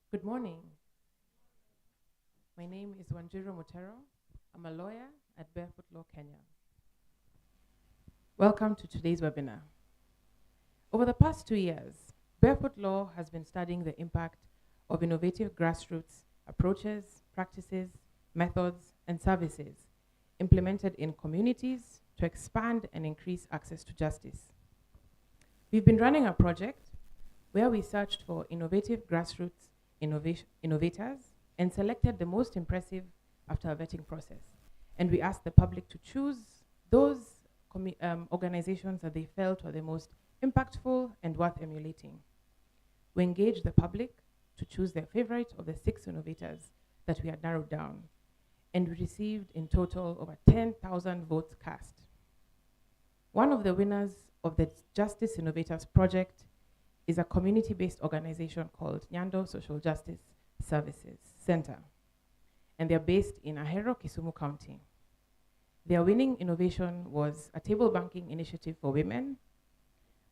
Good morning. My name is Wanjiru Mutero. I'm a lawyer at Barefoot Law Kenya. Welcome to today's webinar. Over the past 2 years, Barefoot Law has been studying the impact of innovative grassroots approaches, practices, methods, and services implemented in communities to expand and increase access to justice. We've been running a project where we searched for innovative grassroots innovators and selected the most impressive after a vetting process. And we asked the public to choose those organizations that they felt were the most impactful and worth emulating. We engaged the public to choose their favorite of the 6 innovators that we had narrowed down. And we received in total over 10,000 votes cast. One of the winners of the Justice Innovators Project is a community-based organization called Nyando Social Justice Services Center. And they're based in Ahero, Kisumu County. Their winning innovation was a table banking initiative for women,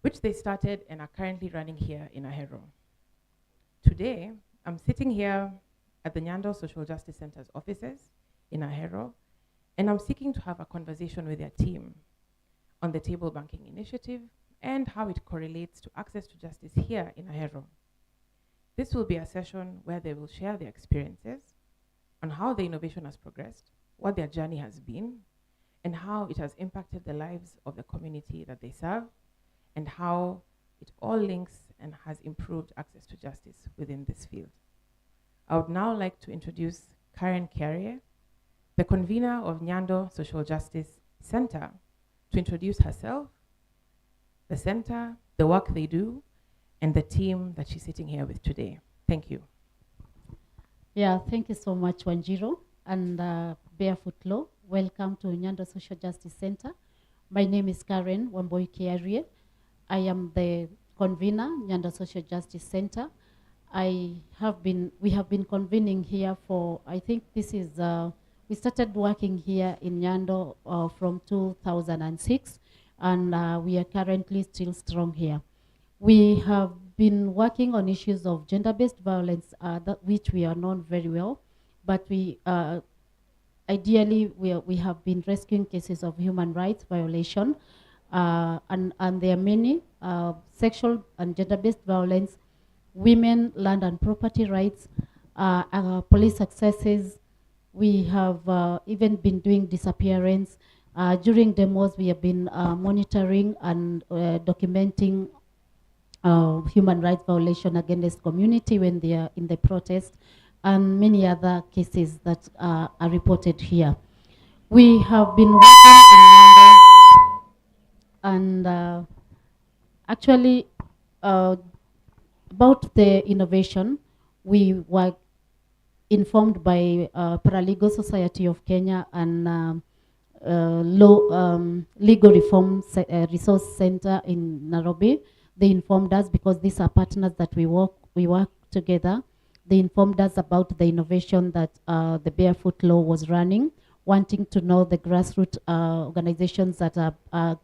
which they started and are currently running here in Ahero. Today, I'm sitting here at the Nyando Social Justice Center's offices in Ahero, and I'm seeking to have a conversation with their team on the table banking initiative and how it correlates to access to justice here in Ahero. This will be a session where they will share their experiences on how the innovation has progressed, what their journey has been, and how it has impacted the lives of the community that they serve, and how it all links and has improved access to justice within this field. I would now like to introduce Karen Carrier, the convener of Nyando Social Justice Center, to introduce herself, the center, the work they do, and the team that she's sitting here with today. Thank you. Yeah, thank you so much, Wanjiru and Barefoot Law. Welcome to Nyando Social Justice Center. My name is Karen Wamboi Kiarie. I am the convener, Nyando Social Justice Center. We have been convening here for, I think this is, we started working here in Nyando from 2006, and we are currently still strong here. We have been working on issues of gender-based violence, which we are known very well, but we ideally we have been rescuing cases of human rights violation, and there are many sexual and gender-based violence, women, land and property rights, police successes. We have even been doing disappearance. During demos, we have been monitoring and documenting human rights violation against community when they are in the protest, and many other cases that are reported here. We have been working in Nyando, and actually about the innovation, we were informed by Paralegal Society of Kenya and Legal Reform Resource Center in Nairobi. They informed us, because these are partners that we work together. They informed us about the innovation that the Barefoot Law was running, wanting to know the grassroots organizations that are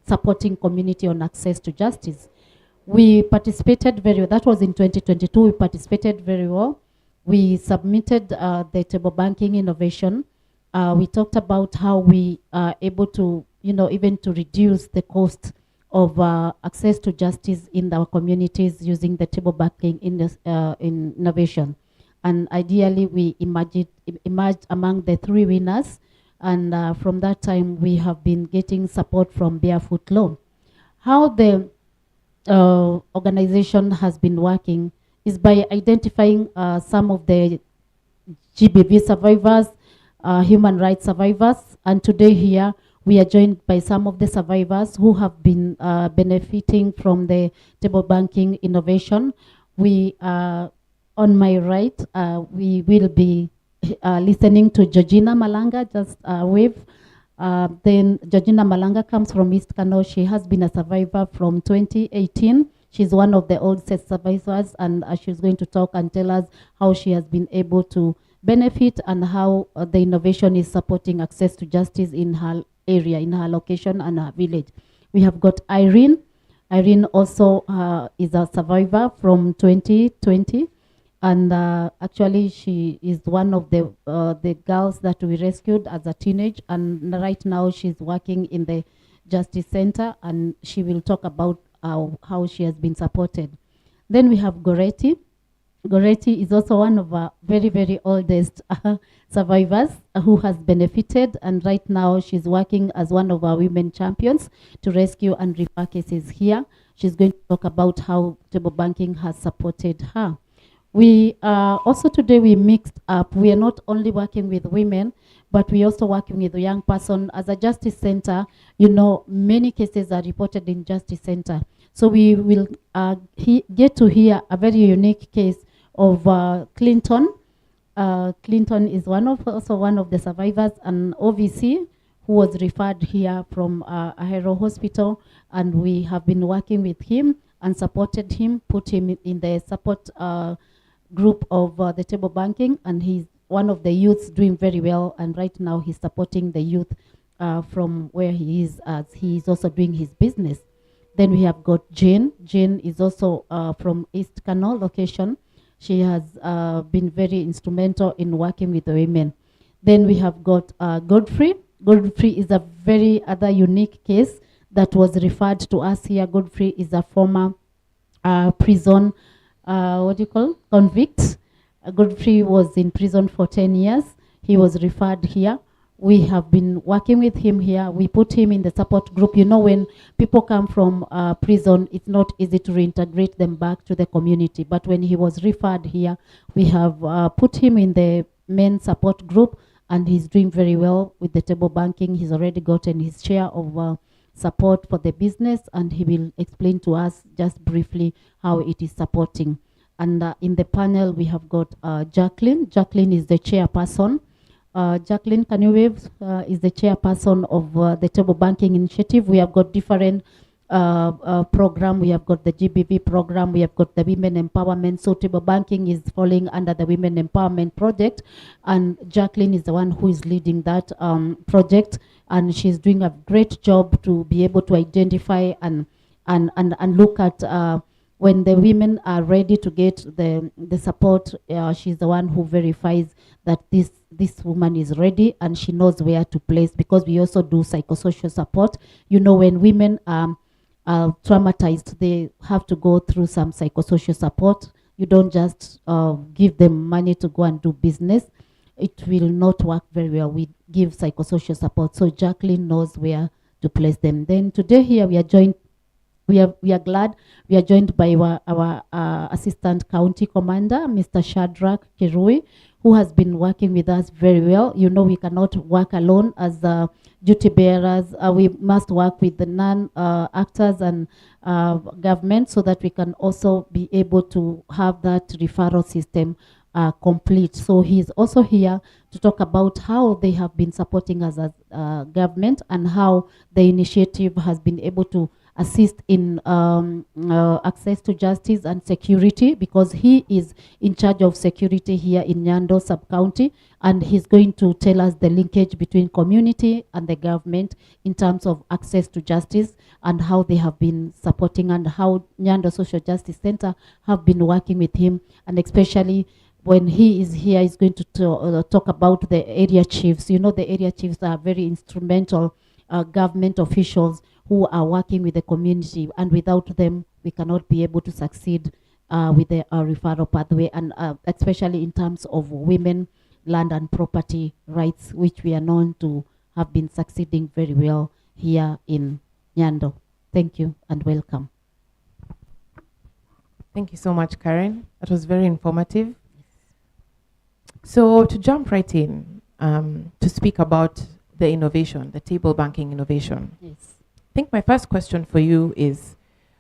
supporting community on access to justice. We participated very well. That was in 2022. We participated very well. We submitted the table banking innovation. We talked about how we are able to, even to reduce the cost of access to justice in our communities using the table banking in innovation. And ideally, we emerged among the 3 winners. And from that time, we have been getting support from Barefoot Law. How the organization has been working is by identifying some of the GBV survivors, human rights survivors, and today here we are joined by some of the survivors who have been benefiting from the table banking innovation. We, on my right, we will be listening to Georgina Malanga, just wave. Then Georgina Malanga comes from East Kano. She has been a survivor from 2018. She's one of the old set survivors, and she's going to talk and tell us how she has been able to benefit and how the innovation is supporting access to justice in her area, in her location and her village. We have got Irene. Irene also is a survivor from 2020. And actually, she is one of the girls that we rescued as a teenage. And right now, she's working in the Justice Center, and she will talk about how she has been supported. Then we have Goretti. Goretti is also one of our very, very oldest survivors who has benefited. And right now, she's working as one of our women champions to rescue and refer cases here. She's going to talk about how table banking has supported her. We also today we mixed up. We are not only working with women, but we also working with a young person. As a justice center, you know, many cases are reported in justice center. So we will get to hear a very unique case of Clinton. Clinton is also one of the survivors, and OVC who was referred here from Ahero Hospital, and we have been working with him and supported him, put him in the support group of the table banking, and he's one of the youths doing very well, and right now he's supporting the youth from where he is, as he is also doing his business. Then we have got Jane. Jane is also from East Canal location. She has been very instrumental in working with the women. Then we have got Godfrey. Godfrey is a very other unique case that was referred to us here. Godfrey is a former prison convict. Godfrey was in prison for 10 years. He was referred here. We have been working with him here. We put him in the support group. You know, when people come from prison, it's not easy to reintegrate them back to the community. But when he was referred here, we have put him in the main support group, and he's doing very well with the table banking. He's already gotten his share of support for the business, and he will explain to us just briefly how it is supporting. And in the panel, we have got Jacqueline. Jacqueline is the chairperson. Jacqueline, can you wave? Is the chairperson of the table banking initiative. We have got different program. We have got the GBV program. We have got the women empowerment. So table banking is falling under the women empowerment project, and Jacqueline is the one who is leading that project, and she's doing a great job to be able to identify and look at when the women are ready to get the support. She's the one who verifies that this woman is ready, and she knows where to place, because we also do psychosocial support. You know, when women are traumatized, they have to go through some psychosocial support. You don't just give them money to go and do business. It will not work very well. We give psychosocial support. So Jacqueline knows where to place them. Then today here we are joined. We are glad we are joined by our Assistant County Commander, Mr. Shadrach Kirui, who has been working with us very well. You know, we cannot work alone as duty bearers. We must work with the non-actors and government, so that we can also be able to have that referral system complete. So he's also here to talk about how they have been supporting us as government, and how the initiative has been able to assist in access to justice and security, because he is in charge of security here in Nyando sub-county, and he's going to tell us the linkage between community and the government in terms of access to justice, and how they have been supporting, and how Nyando Social Justice Center have been working with him. And especially when he is here, he's going to talk about the area chiefs. You know, the area chiefs are very instrumental government officials who are working with the community, and without them, we cannot be able to succeed with the referral pathway, and especially in terms of women, land and property rights, which we are known to have been succeeding very well here in Nyando. Thank you and welcome. Thank you so much, Karen. That was very informative. So to jump right in, to speak about the innovation, the table banking innovation. Yes. I think my first question for you is,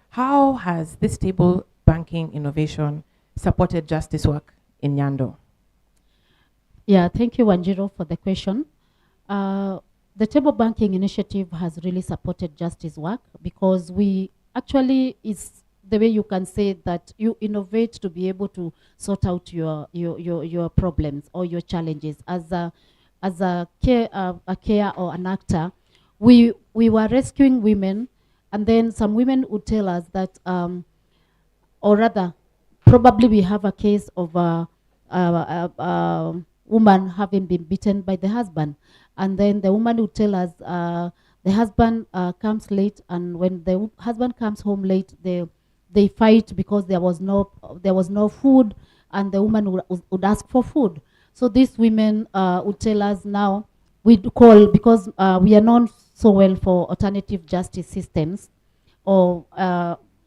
how has this table banking innovation supported justice work in Nyando? Yeah, thank you, Wanjiro, for the question. The table banking initiative has really supported justice work, because we actually, is the way you can say that you innovate to be able to sort out your problems or your challenges. As a care or an actor, we were rescuing women, and then some women would tell us that, or rather, probably we have a case of a woman having been beaten by the husband, and then the woman would tell us the husband comes late, and when the husband comes home late, they fight because there was no food, and the woman would ask for food. So these women would tell us now, we call, because we are known so well for alternative justice systems, or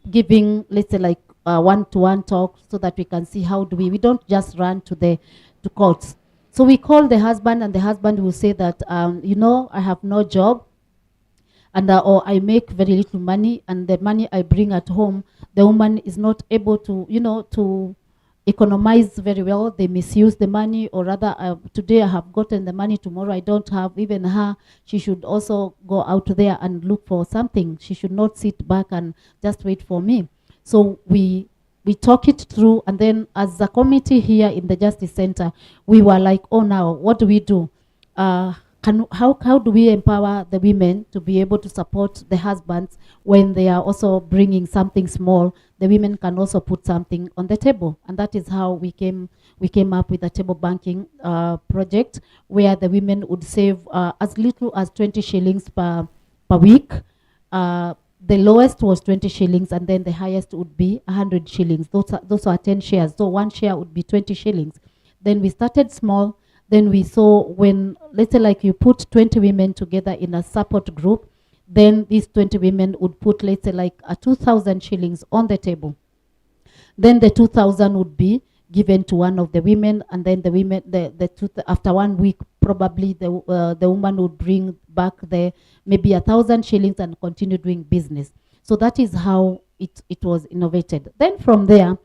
giving, let's say, like one-to-one talk, so that we can see how do we don't just run to courts. So we call the husband, and the husband will say that, I have no job, and or I make very little money, and the money I bring at home, the woman is not able to, to economize very well. They misuse the money, or rather, today I have gotten the money, tomorrow I don't have. Even her, she should also go out there and look for something. She should not sit back and just wait for me. So we talk it through, and then as a committee here in the Justice Center, we were like, oh, now what do we do? How do we empower the women to be able to support the husbands when they are also bringing something small? The women can also put something on the table, and that is how we came up with a table banking project, where the women would save as little as 20 shillings per week. The lowest was 20 shillings, and then the highest would be 100 shillings. Those are 10 shares, so one share would be 20 shillings. Then we started small. Then we saw, when, let's say, like, you put 20 women together in a support group, then these 20 women would put, let's say, like, 2,000 shillings on the table. Then the 2,000 would be given to one of the women, and then the women, after 1 week, probably the woman would bring back maybe 1,000 shillings and continue doing business. So that is how it was innovated. Then from there,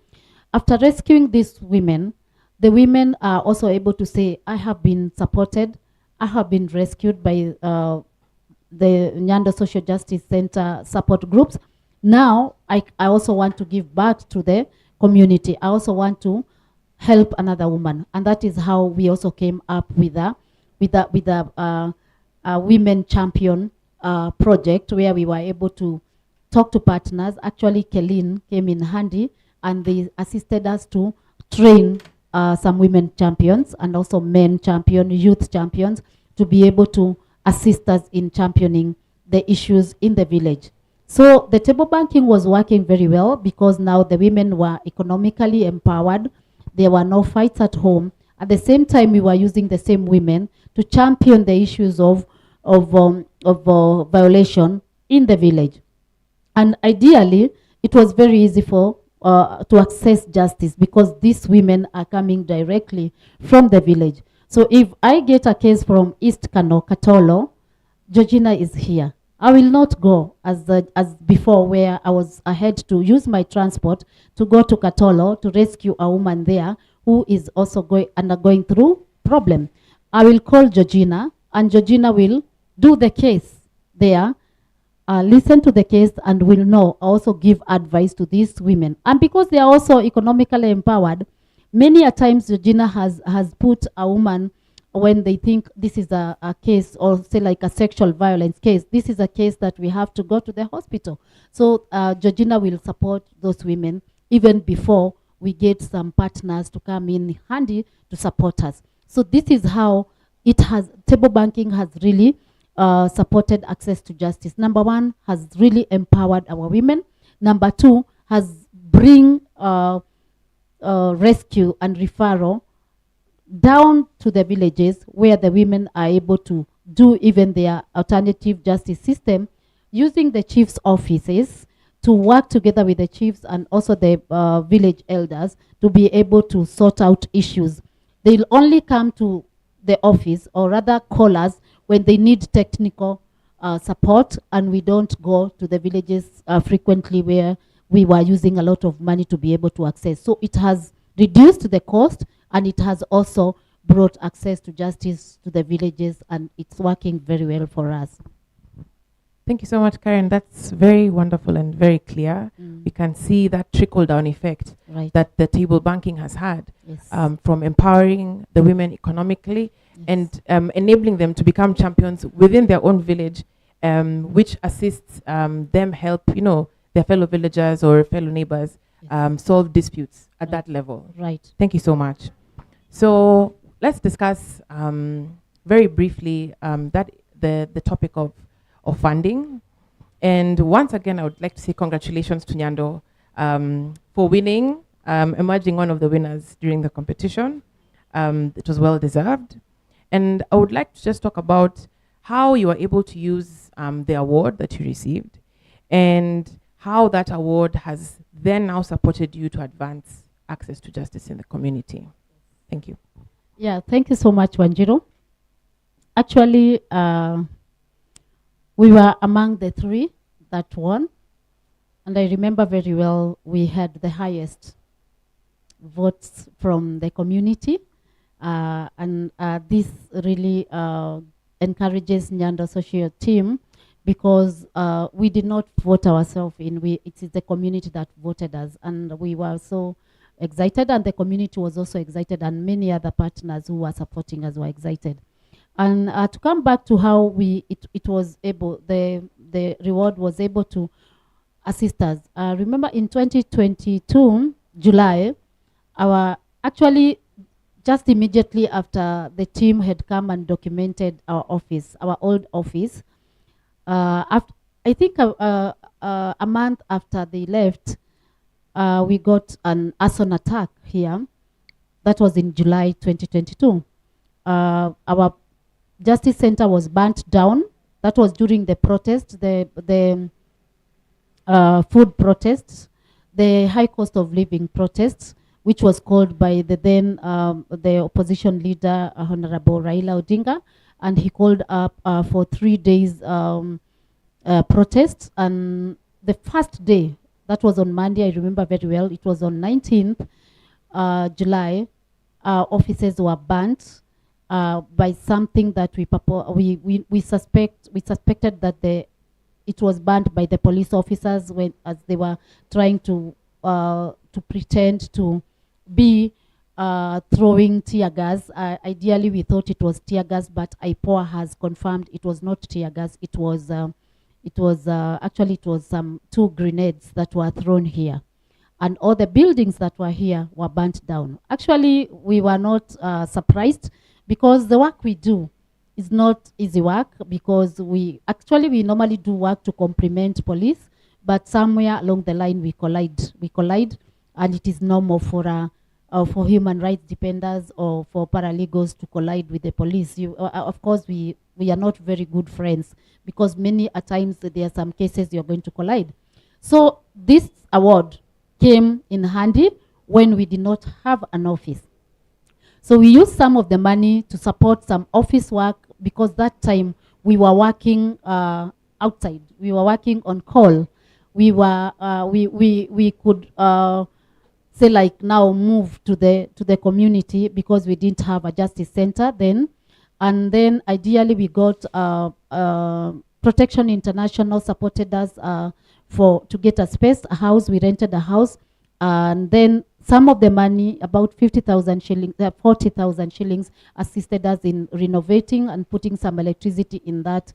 after rescuing these women, the women are also able to say, I have been supported, I have been rescued by the Nyando Social Justice Center support groups. Now, I also want to give back to the community. I also want to help another woman. And that is how we also came up with a women champion project, where we were able to talk to partners. Actually, Kelin came in handy, and they assisted us to train some women champions, and also men champion, youth champions, to be able to assist us in championing the issues in the village. So the table banking was working very well, because now the women were economically empowered. There were no fights at home. At the same time, we were using the same women to champion the issues of violation in the village. And ideally, it was very easy to access justice, because these women are coming directly from the village. So if I get a case from East Kano, Katolo, Georgina is here. I will not go as before, where I had to use my transport to go to Katolo to rescue a woman there who is also undergoing through problem. I will call Georgina, and Georgina will do the case there, listen to the case, and will know, also give advice to these women. And because they are also economically empowered, many a times Georgina has put a woman, when they think this is a case, or say like a sexual violence case, this is a case that we have to go to the hospital. So Georgina will support those women even before we get some partners to come in handy to support us. So this is how table banking has really supported access to justice. Number one, has really empowered our women. Number two, has bring rescue and referral down to the villages, where the women are able to do even their alternative justice system, using the chief's offices to work together with the chiefs and also the village elders to be able to sort out issues. They'll only come to the office, or rather call us, when they need technical support, and we don't go to the villages frequently, where we were using a lot of money to be able to access. So it has reduced the cost, and it has also brought access to justice to the villages, and it's working very well for us. Thank you so much, Karen. That's very wonderful and very clear. We can see that trickle-down effect that the table banking has had, from empowering the women economically, and enabling them to become champions within their own village, which assists them help, their fellow villagers or fellow neighbors solve disputes at Right. that level. Right. Thank you so much. So let's discuss very briefly that the topic of funding. And once again, I would like to say congratulations to Nyando for winning, emerging one of the winners during the competition. It was well deserved. And I would like to just talk about how you were able to use the award that you received and how that award has then now supported you to advance access to justice in the community. Thank you. Yeah, thank you so much, Wanjiro. Actually, we were among the three that won. And I remember very well, we had the highest votes from the community. And this really encourages Nyando social team because we did not vote ourselves in. It is the community that voted us. And we were so excited, and the community was also excited, and many other partners who were supporting us were excited. And to come back to how it was able, the reward was able to assist us. Remember in 2022, July, actually just immediately after the team had come and documented our office, our old office, I think a month after they left, we got an arson attack here. That was in July 2022. Our Justice Center was burnt down. That was during the protest, the food protests, the high cost of living protests, which was called by the then the opposition leader, Honorable Raila Odinga, and he called up for 3 days protests. And the first day, that was on Monday, I remember very well, it was on 19th July, offices were burnt by something that we suspected that it was banned by the police officers as they were trying to pretend to be throwing tear gas. Ideally, we thought it was tear gas, but IPOA has confirmed it was not tear gas. It was actually it was some 2 grenades that were thrown here, and all the buildings that were here were burnt down. Actually, we were not surprised because the work we do is not easy work, because we normally do work to complement police, but somewhere along the line we collide, and it is normal for human rights defenders or for paralegals to collide with the police. Of course, we are not very good friends, because many a times there are some cases you're going to collide. So this award came in handy when we did not have an office. So we used some of the money to support some office work, because that time we were working outside. We were working on call. We could say like now move to the community, because we didn't have a justice center then. And then ideally we got Protection International supported us to get a space, a house. We rented a house, and then some of the money, about 50,000 shillings, 40,000 shillings, assisted us in renovating and putting some electricity in that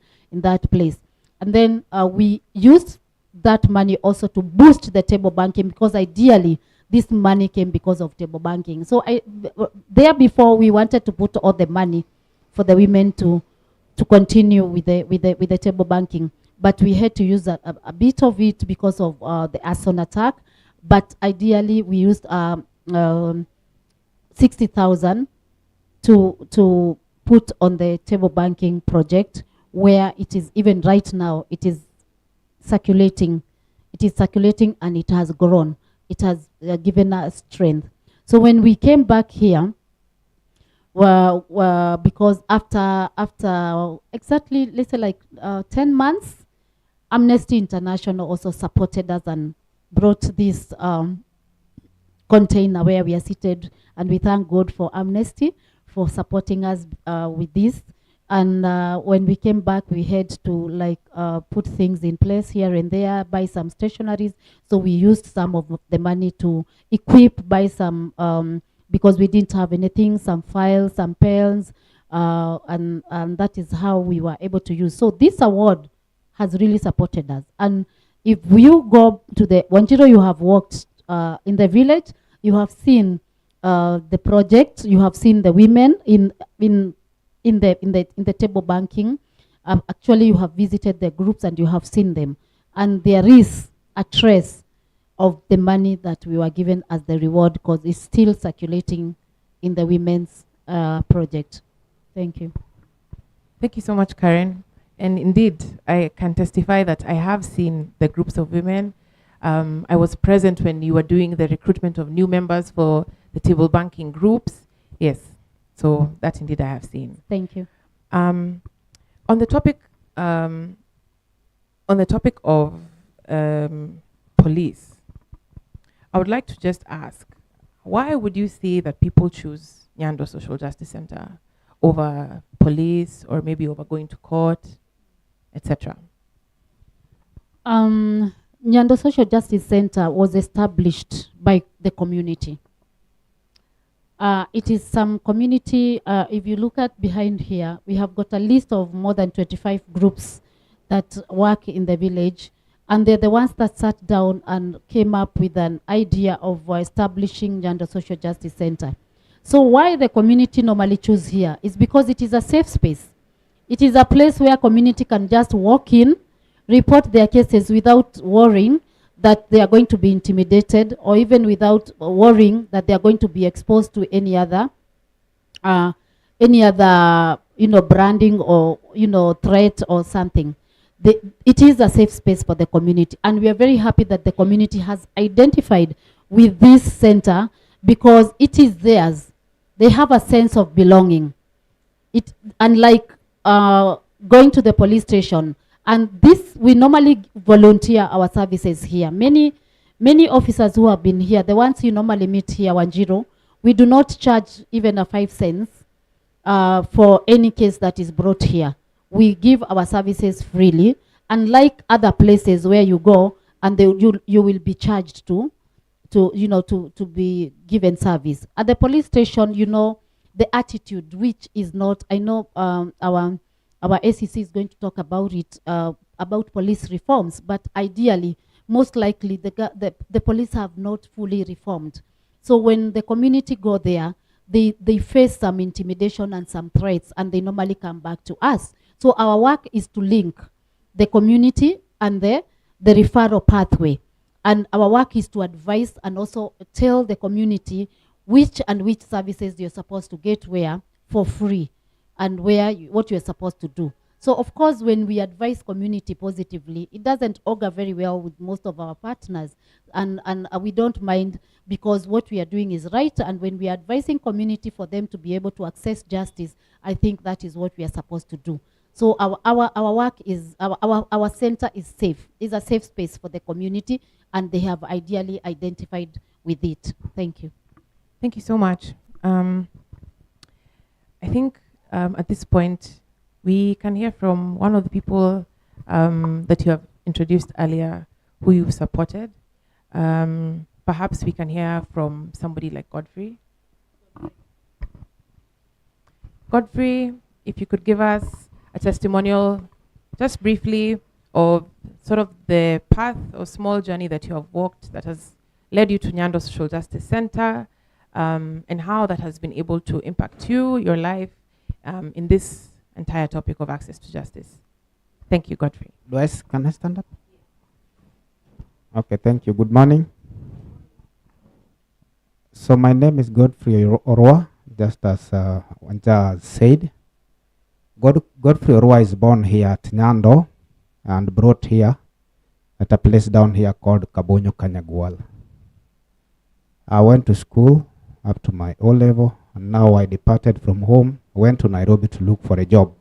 place. And then we used that money also to boost the table banking, because ideally this money came because of table banking. So there before we wanted to put all the money for the women to continue with the table banking, but we had to use a bit of it because of the arson attack. But ideally, we used 60,000 to put on the table banking project, where it is even right now, it is circulating. It is circulating, and it has grown. It has given us strength. So when we came back here, because after exactly, let's say like 10 months, Amnesty International also supported us and brought this container where we are seated, and we thank God for Amnesty for supporting us with this. And when we came back, we had to like put things in place here and there, buy some stationaries. So we used some of the money to buy some, because we didn't have anything, some files, some pens, and that is how we were able to use. So this award has really supported us. And if you go to the Wanjiro, you have worked in the village. You have seen the project. You have seen the women in the table banking. Actually, you have visited the groups and you have seen them, and there is a trace of the money that we were given as the reward, because it's still circulating in the women's project. Thank you. Thank you so much, Karen. And indeed, I can testify that I have seen the groups of women. I was present when you were doing the recruitment of new members for the table banking groups. Yes, so that indeed I have seen. Thank you. On the topic of police, I would like to just ask, why would you say that people choose Nyando Social Justice Center over police, or maybe over going to court, etc.? Nyando Social Justice Center was established by the community. It is some community, if you look at behind here, we have got a list of more than 25 groups that work in the village, and they're the ones that sat down and came up with an idea of establishing Nyando Social Justice Center. So why the community normally choose here is because it is a safe space. It is a place where community can just walk in, report their cases without worrying that they are going to be intimidated, or even without worrying that they are going to be exposed to any other branding or threat or something. It is a safe space for the community, and we are very happy that the community has identified with this center because it is theirs. They have a sense of belonging. Unlike going to the police station, and this, we normally volunteer our services here. Many officers who have been here, the ones you normally meet here, Wanjiro, we do not charge even a 5 cents for any case that is brought here. We give our services freely, unlike other places where you go and you will be charged to be given service. At the police station, the attitude, which is not, I know our ACC is going to talk about it, about police reforms, but ideally, most likely, the police have not fully reformed. So when the community go there, they face some intimidation and some threats, and they normally come back to us. So our work is to link the community and the referral pathway. And our work is to advise and also tell the community which services you're supposed to get where for free, and what you're supposed to do. So of course, when we advise community positively, it doesn't augur very well with most of our partners, and we don't mind, because what we are doing is right, and when we are advising community for them to be able to access justice, I think that is what we are supposed to do. So our work is, our center is safe, is a safe space for the community, and they have ideally identified with it. Thank you. Thank you so much. I think at this point, we can hear from one of the people that you have introduced earlier, who you've supported. Perhaps we can hear from somebody like Godfrey. Godfrey, if you could give us a testimonial, just briefly, of sort of the path or small journey that you have walked that has led you to Nyando Social Justice Center, and how that has been able to impact you, your life, in this entire topic of access to justice. Thank you, Godfrey. Can I stand up? Okay, thank you. Good morning. So my name is Godfrey Orwa, just as Wanja said. Godfrey Orwa is born here at Nyando and brought here at a place down here called Kabonyo Kanyagwal. I went to school up to my O level, and now I departed from home, went to Nairobi to look for a job.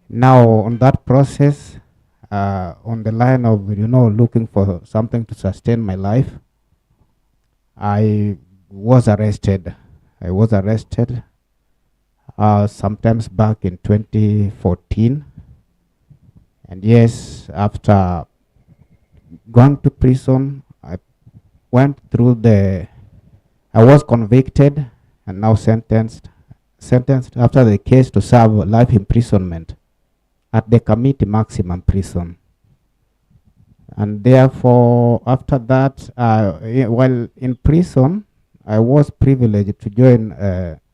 Now on that process, on the line of looking for something to sustain my life, I was arrested. Sometimes back in 2014, and yes, after going to prison, I was convicted and now sentenced after the case to serve life imprisonment at the Committee Maximum Prison. And therefore, after that, while in prison, I was privileged to join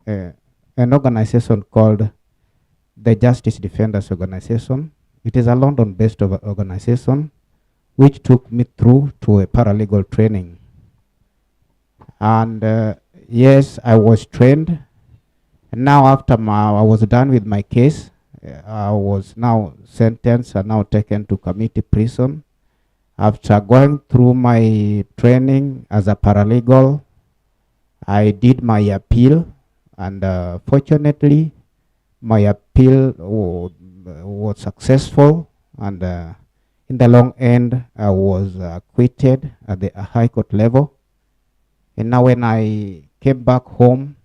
an organization called the Justice Defenders Organization. It is a London-based organization which took me through to a paralegal training. And yes, I was trained. And now after I was done with my case, I was now sentenced and now taken to community prison. After going through my training as a paralegal, I did my appeal, and fortunately, my appeal was successful, and in the long end, I was acquitted at the high court level. And now when I came back home,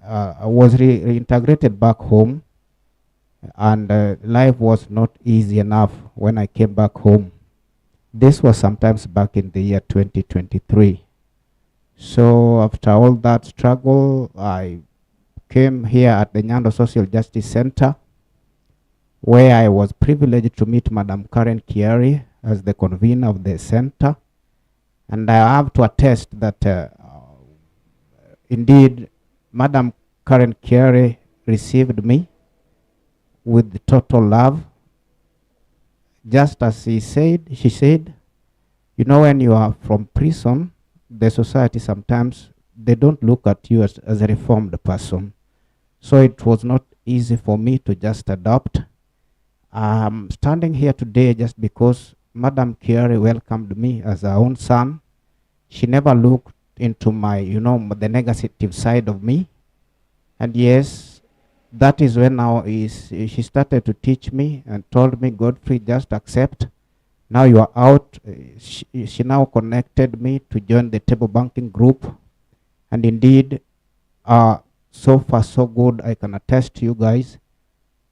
I was reintegrated back home, and life was not easy enough when I came back home. This was sometimes back in the year 2023. So after all that struggle, I came here at the Nyando Social Justice Center, where I was privileged to meet Madam Karen Kiari as the convener of the center. And I have to attest that indeed, Madam Karen Kiari received me with total love. Just as she said, you know, when you are from prison, the society sometimes, they don't look at you as a reformed person. So it was not easy for me to just adopt. I'm standing here today just because Madam Kiari welcomed me as her own son. She never looked into my, the negative side of me. And yes, that is when now she started to teach me and told me, Godfrey, just accept. Now you are out. She now connected me to join the table banking group. And indeed, so far so good. I can attest to you guys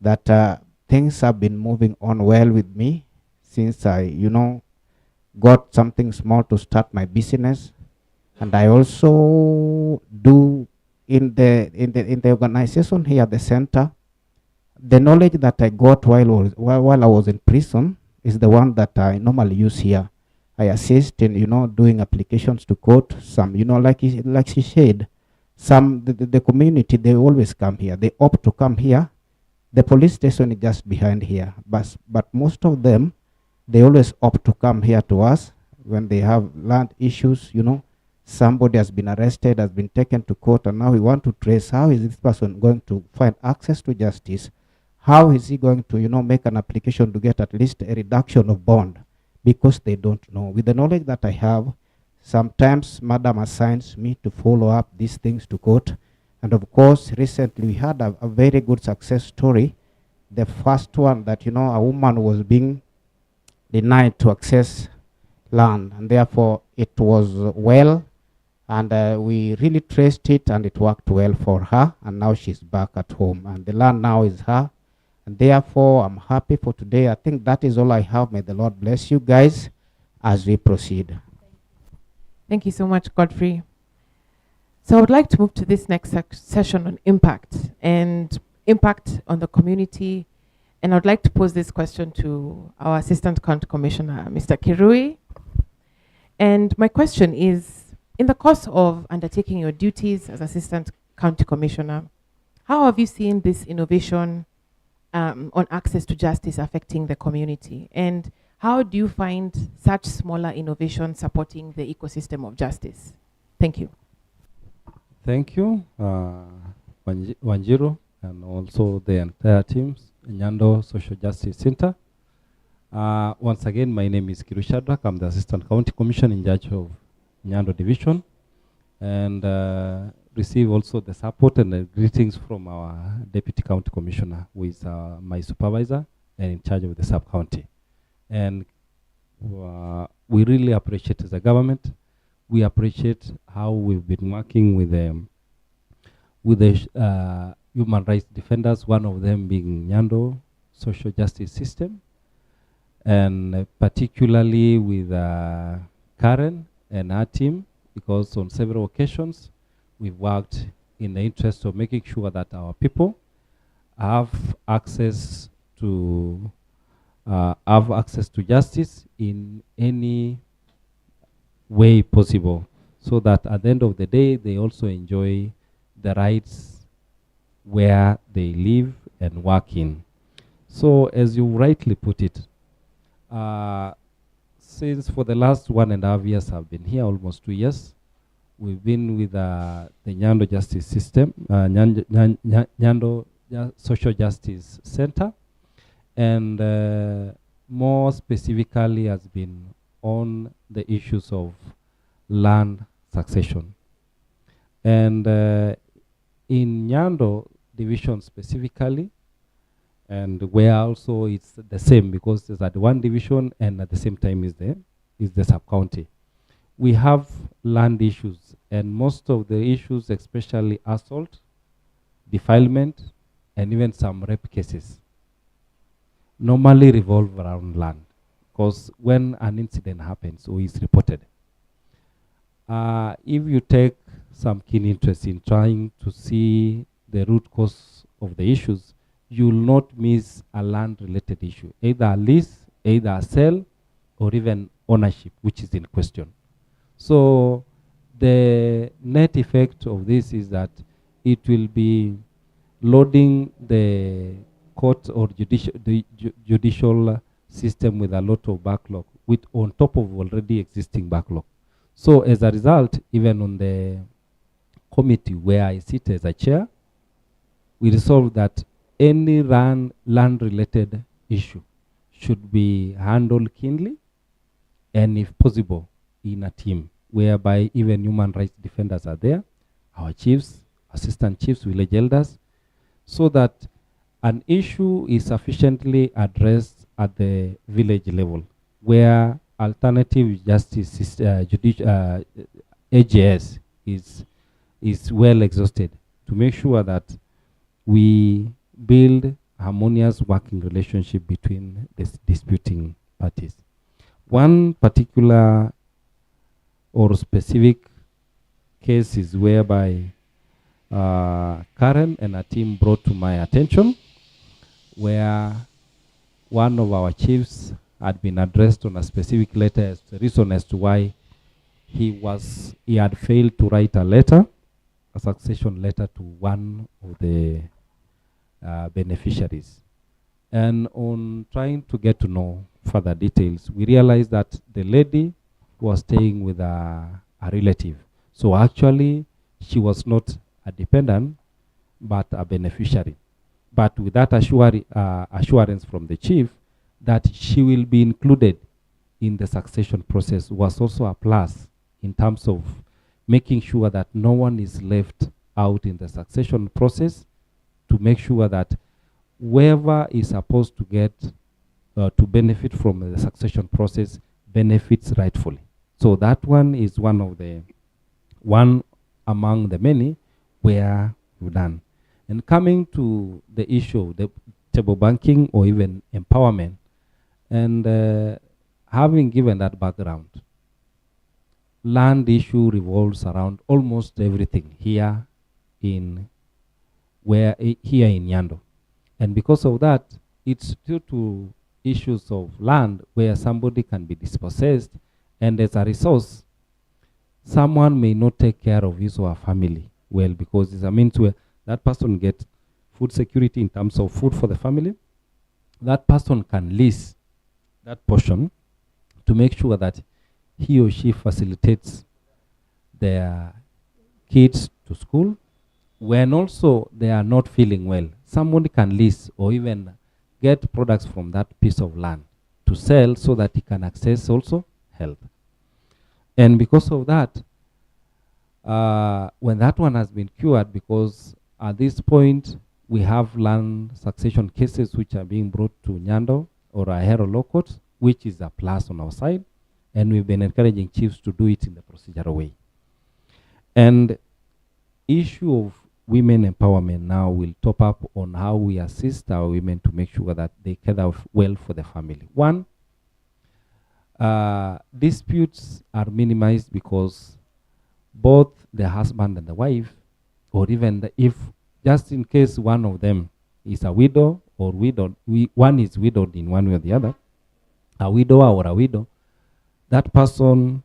that things have been moving on well with me since I, got something small to start my business. And I also do in the organization here at the center, the knowledge that I got while I was in prison is the one that I normally use here. I assist in, doing applications to court. Some, like she said, the community, they always come here. They opt to come here. The police station is just behind here. But most of them, they always opt to come here to us when they have land issues, somebody has been arrested, has been taken to court, and now we want to trace how is this person going to find access to justice? How is he going to, make an application to get at least a reduction of bond? Because they don't know. With the knowledge that I have, sometimes Madam assigns me to follow up these things to court. And of course, recently we had a very good success story. The first one that, a woman was being denied to access land, and therefore it was well, and we really traced it, and it worked well for her, and now she's back at home, and the land now is her, and therefore I'm happy for today. I think that is all I have. May the Lord bless you guys as we proceed. Thank you so much, Godfrey. So I would like to move to this next session on impact and impact on the community. And I'd like to pose this question to our Assistant County Commissioner, Mr. Kirui. And my question is, in the course of undertaking your duties as Assistant County Commissioner, how have you seen this innovation on access to justice affecting the community? And how do you find such smaller innovations supporting the ecosystem of justice? Thank you. Thank you, Wanjiru, and also the entire teams, Nyando Social Justice Center. Once again, my name is Kiru Shadrack. I'm the Assistant County Commissioner in charge of Nyando Division, and receive also the support and the greetings from our Deputy County Commissioner, who is my supervisor and in charge of the sub-county. And we really appreciate as a government. We appreciate how we've been working with the human rights defenders, one of them being Nyando Social Justice System, and particularly with Karen and our team, because on several occasions we've worked in the interest of making sure that our people have access to have access to justice in any way possible, so that at the end of the day, they also enjoy the rights where they live and work in. So, as you rightly put it, since for the last 1.5 years I've been here, almost 2 years, we've been with the Nyando Justice System, Nyando Social Justice Center, and more specifically has been on the issues of land succession. And in Nyando division specifically, and where also it's the same, because there's at one division and at the same time is the sub-county. We have land issues, and most of the issues, especially assault, defilement, and even some rape cases, normally revolve around land, because when an incident happens or is reported, if you take some keen interest in trying to see the root cause of the issues, you will not miss a land-related issue, either a lease, either a sale, or even ownership, which is in question. So the net effect of this is that it will be loading the court or judicial system with a lot of backlog, with on top of already existing backlog. So as a result, even on the committee where I sit as a chair, we resolved that any land-related issue should be handled keenly, and if possible, in a team, whereby even human rights defenders are there, our chiefs, assistant chiefs, village elders, so that an issue is sufficiently addressed at the village level, where alternative justice AJS is well exhausted, to make sure that we build harmonious working relationship between the disputing parties. One particular or specific case is whereby Karen and her team brought to my attention, where one of our chiefs had been addressed on a specific letter as the reason as to why he had failed to write a succession letter to one of the beneficiaries. And on trying to get to know further details, we realized that the lady was staying with a relative. So actually, she was not a dependent, but a beneficiary. But with that assurance from the chief that she will be included in the succession process was also a plus, in terms of making sure that no one is left out in the succession process, to make sure that whoever is supposed to get to benefit from the succession process benefits rightfully. So that one is one among the many where we've done. And coming to the issue, the table banking or even empowerment, and having given that background, land issue revolves around almost everything here in Nyando. And because of that, it's due to issues of land where somebody can be dispossessed, and as a resource, someone may not take care of his or her family well, because it's a means where that person gets food security in terms of food for the family. That person can lease that portion to make sure that he or she facilitates their kids to school. When also they are not feeling well, somebody can lease or even get products from that piece of land to sell, so that he can access also health. And because of that, when that one has been cured, because at this point we have land succession cases which are being brought to Nyando or Ahero law court, which is a plus on our side, and we've been encouraging chiefs to do it in the procedural way. And issue of women empowerment now will top up on how we assist our women to make sure that they care well for the family. One, disputes are minimized because both the husband and the wife, or even if just in case one of them is a widow or widowed, one is widowed in one way or the other, a widower or a widow, that person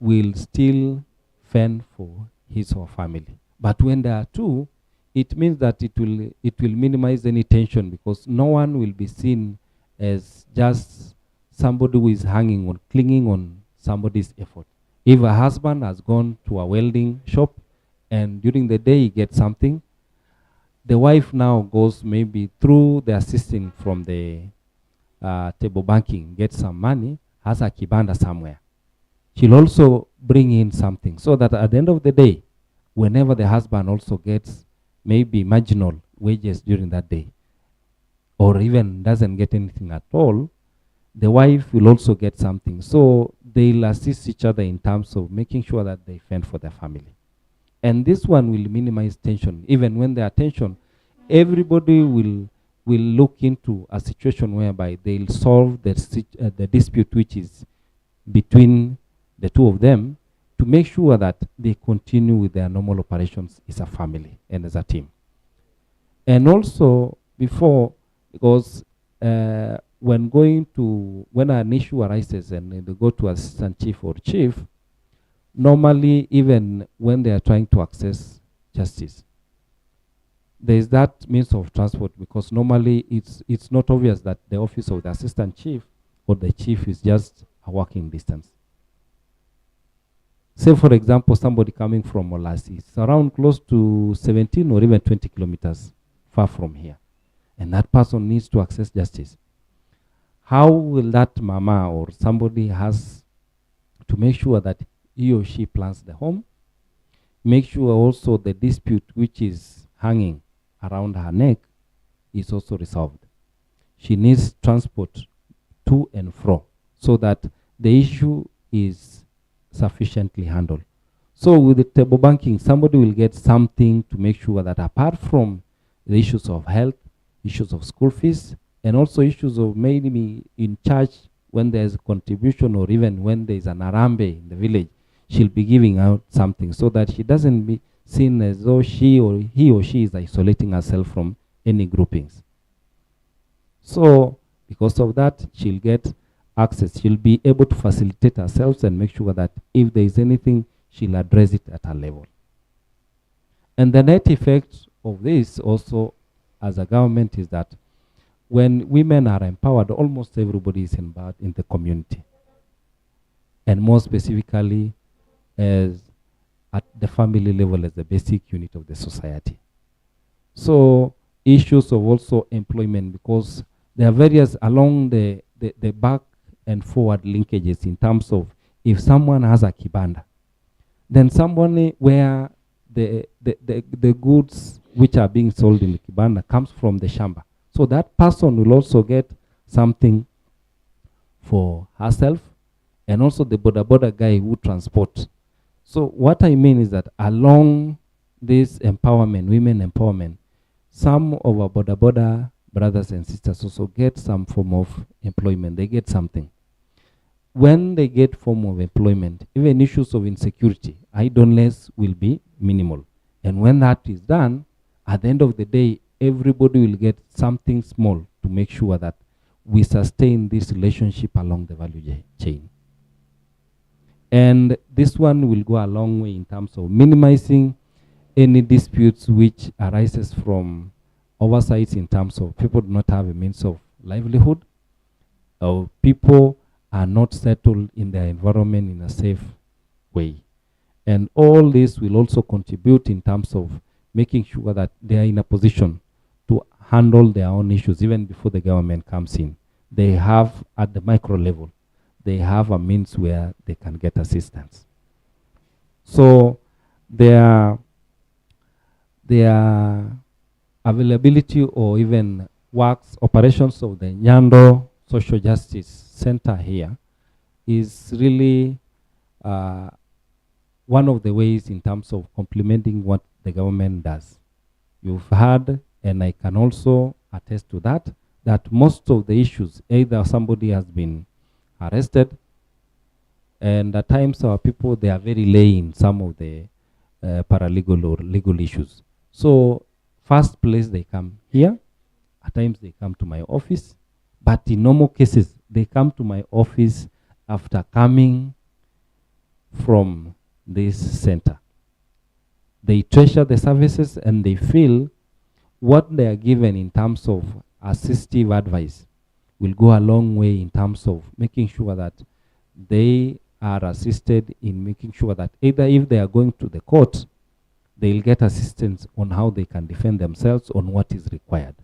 will still fend for his or family. But when there are two, it means that it will minimize any tension, because no one will be seen as just somebody who is hanging on, clinging on somebody's effort. If a husband has gone to a welding shop and during the day he gets something, the wife now goes maybe through the assisting from the table banking, gets some money, has a kibanda somewhere. She'll also bring in something, so that at the end of the day, whenever the husband also gets maybe marginal wages during that day, or even doesn't get anything at all, the wife will also get something. So they'll assist each other in terms of making sure that they fend for their family. And this one will minimize tension. Even when there are tension, everybody will look into a situation whereby they'll solve the dispute which is between the two of them, to make sure that they continue with their normal operations as a family and as a team. And also, before, because when an issue arises and they go to assistant chief or chief, normally, even when they are trying to access justice, there is that means of transport, because normally it's not obvious that the office of the assistant chief or the chief is just a walking distance. Say, for example, somebody coming from Molasi, it's around close to 17 or even 20 kilometers far from here, and that person needs to access justice. How will that mama or somebody has to make sure that he or she plans the home, make sure also the dispute which is hanging around her neck is also resolved. She needs transport to and fro, so that the issue is sufficiently handled. So with the table banking, somebody will get something to make sure that, apart from the issues of health, issues of school fees, and also issues of maybe in church when there's a contribution, or even when there's an arambe in the village, she'll be giving out something, so that she doesn't be seen as though he or she is isolating herself from any groupings. So because of that, she'll get access. She'll be able to facilitate herself and make sure that if there is anything, she'll address it at her level. And the net effect of this also as a government is that when women are empowered, almost everybody is empowered in the community. And more specifically, as at the family level, as the basic unit of the society. So issues of also employment, because there are various along the back and forward linkages in terms of, if someone has a kibanda, then somebody where the goods which are being sold in the kibanda comes from the shamba. So that person will also get something for herself, and also the boda guy who transports. So what I mean is that along this empowerment, women empowerment, some of our boda brothers and sisters also get some form of employment. They get something. When they get form of employment, even issues of insecurity, idleness will be minimal. And when that is done, at the end of the day, everybody will get something small to make sure that we sustain this relationship along the value chain. And this one will go a long way in terms of minimizing any disputes which arises from oversights, in terms of people do not have a means of livelihood, or people are not settled in their environment in a safe way. And all this will also contribute in terms of making sure that they are in a position to handle their own issues even before the government comes in. They have, at the micro level, they have a means where they can get assistance. So their availability or even works, operations of the Nyando Social Justice Center here is really one of the ways in terms of complementing what the government does. You've heard, and I can also attest to that, that most of the issues, either somebody has been arrested, and at times our people, they are very lay in some of the paralegal or legal issues. So first place they come here, At times they come to my office, but in normal cases, they come to my office after coming from this center. They treasure the services and they feel what they are given in terms of assistive advice will go a long way in terms of making sure that they are assisted in making sure that either if they are going to the court, they'll get assistance on how they can defend themselves on what is required.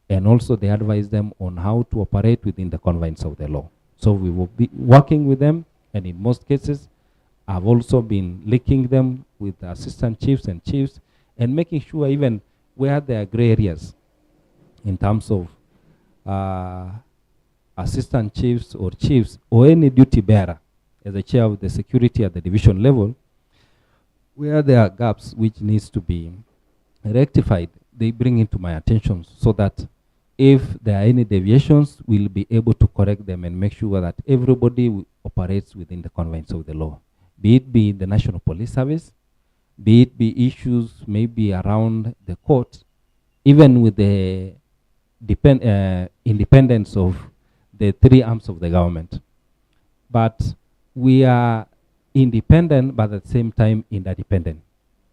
And also they advise them on how to operate within the confines of the law. So we will be working with them, and in most cases, I've also been linking them with the assistant chiefs and chiefs and making sure even where there are gray areas in terms of assistant chiefs or any duty bearer as a chair of the security at the division level, where there are gaps which needs to be rectified, they bring into my attention so that if there are any deviations, we'll be able to correct them and make sure that everybody operates within the confines of the law. Be it be the National Police Service, be it be issues maybe around the court, even with the independence of the three arms of the government. But we are independent, but at the same time interdependent.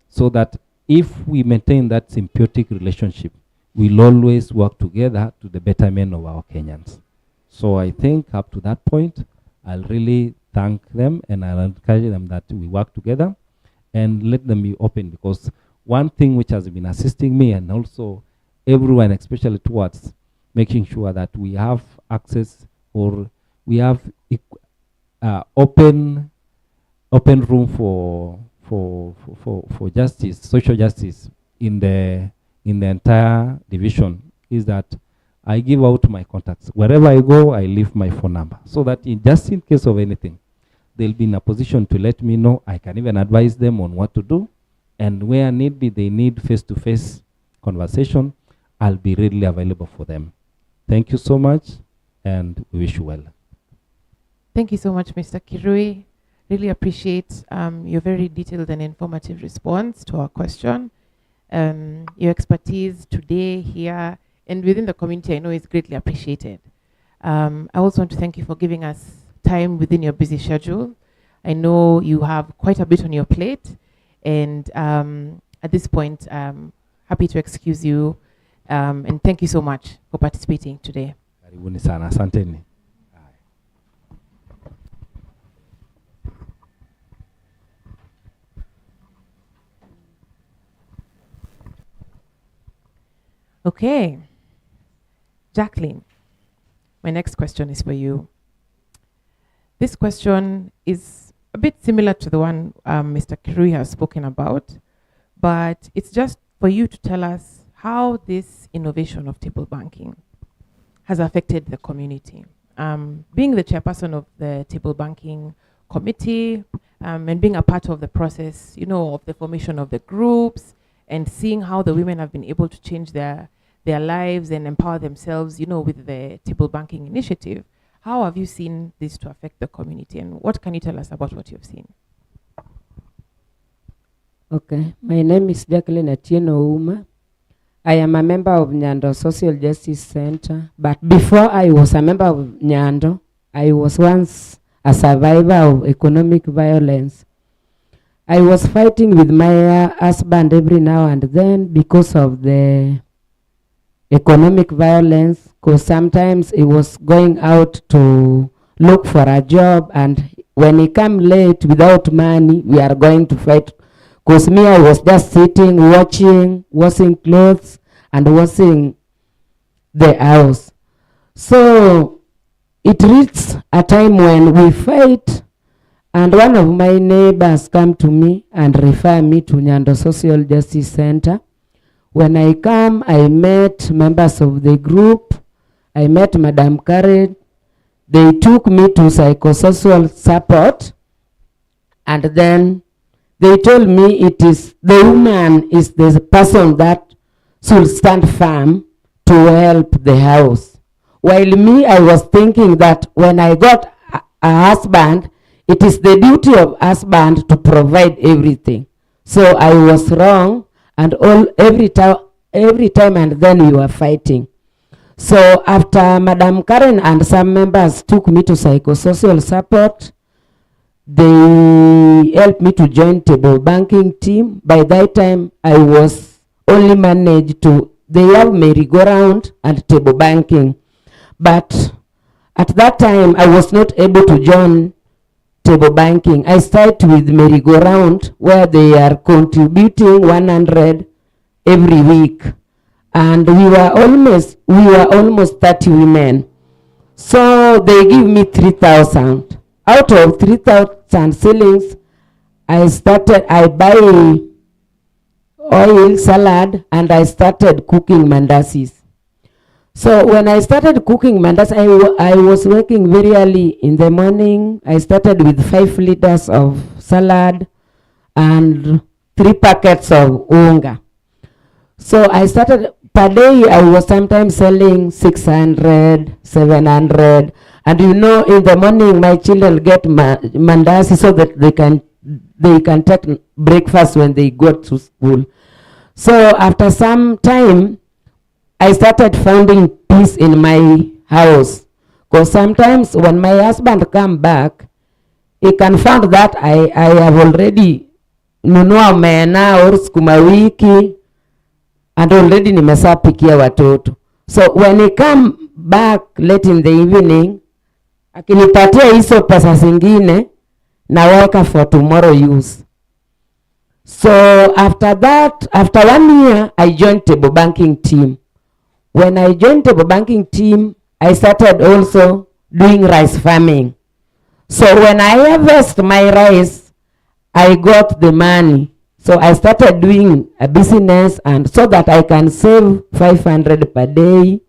So that if we maintain that symbiotic relationship, we'll always work together to the betterment of our Kenyans. So I think up to that point, I'll really thank them and I'll encourage them that we work together and let them be open, because one thing which has been assisting me and also everyone, especially towards making sure that we have access or we have open room for justice, social justice in the entire division, is that I give out my contacts. Wherever I go, I leave my phone number, so that just in case of anything, they'll be in a position to let me know. I can even advise them on what to do, and where need be, they need face-to-face conversation, I'll be readily available for them. Thank you so much, and we wish you well. Thank you so much, Mr. Kirui. Really appreciate your very detailed and informative response to our question. Your expertise today here and within the community, I know, is greatly appreciated. I also want to thank you for giving us time within your busy schedule. I know you have quite a bit on your plate, and at this point, I'm happy to excuse you, and thank you so much for participating today. Karibuni sana, asanteni. Okay, Jacqueline, my next question is for you. This question is a bit similar to the one Mr. Kirui has spoken about, but it's just for you to tell us how this innovation of table banking has affected the community. Being the chairperson of the table banking committee and being a part of the process, you know, of the formation of the groups and seeing how the women have been able to change their lives and empower themselves, you know, with the table banking initiative. How have you seen this to affect the community, and what can you tell us about what you've seen? Okay, my name is Jacqueline Atieno Uma. I am a member of Nyando Social Justice Center, but before I was a member of Nyando, I was once a survivor of economic violence. I was fighting with my husband every now and then because of the economic violence, because sometimes he was going out to look for a job, and when he come late without money, we are going to fight. Because me, I was just sitting, watching, washing clothes, and washing the house. So it reached a time when we fight, and one of my neighbors come to me and refer me to Nyando Social Justice Center. When I come, I met members of the group. I met Madam Karen. They took me to psychosocial support, and then they told me it is the woman is the person that should stand firm to help the house. While me, I was thinking that when I got a husband, it is the duty of husband to provide everything. So I was wrong, and every time and then we were fighting. So after Madam Karen and some members took me to psychosocial support, they helped me to join table banking team. By that time, I was only managed to, they have merry-go-round and table banking. But at that time, I was not able to join table banking. I started with merry-go-round, where they are contributing 100 every week. And we were almost 30 women. So they give me 3,000. Out of 3,000 shillings, I buy oil, salad, and I started cooking mandasis. So when I started cooking mandas, I was working very early in the morning. I started with 5 liters of salad and 3 packets of unga. So I started, per day I was sometimes selling 600, 700. And you know, in the morning my children get mandasi so that they can take breakfast when they go to school. So after some time, I started finding peace in my house. Because sometimes when my husband come back, he can find that I have already nunua omena or sukuma wiki and already nimesapikia watoto. So when he come back late in the evening, akinipatia hizo pesa zingine naweka for tomorrow use. So after that, after 1 year, I joined table banking team. When I joined table banking team, I started also doing rice farming. So when I harvest my rice, I got the money. So I started doing a business, and so that I can save 500 per day.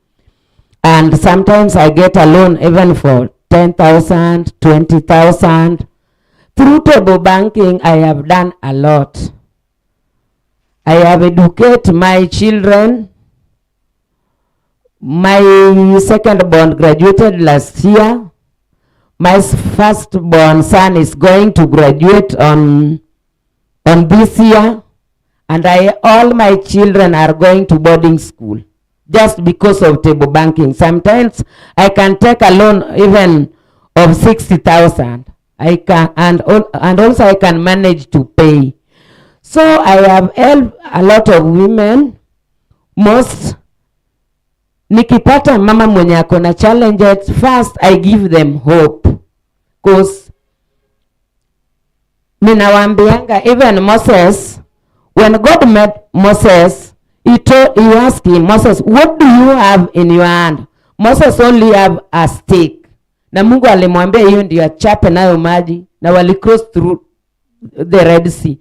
And sometimes I get a loan even for 10,000, 20,000. Through table banking, I have done a lot. I have educated my children. My second born graduated last year. My first born son is going to graduate on this year. And all my children are going to boarding school just because of table banking. Sometimes I can take a loan even of 60,000. I can, and also I can manage to pay. So I have helped a lot of women. Most nikipata mama mwenye ako na challenges, first I give them hope. Because ninawaambianga, even Moses, when God met Moses, he asked him, Moses, what do you have in your hand? Moses only have a stick. Na Mungu alimwambia hiyo ndio achape nayo maji, na wali cross through the Red Sea.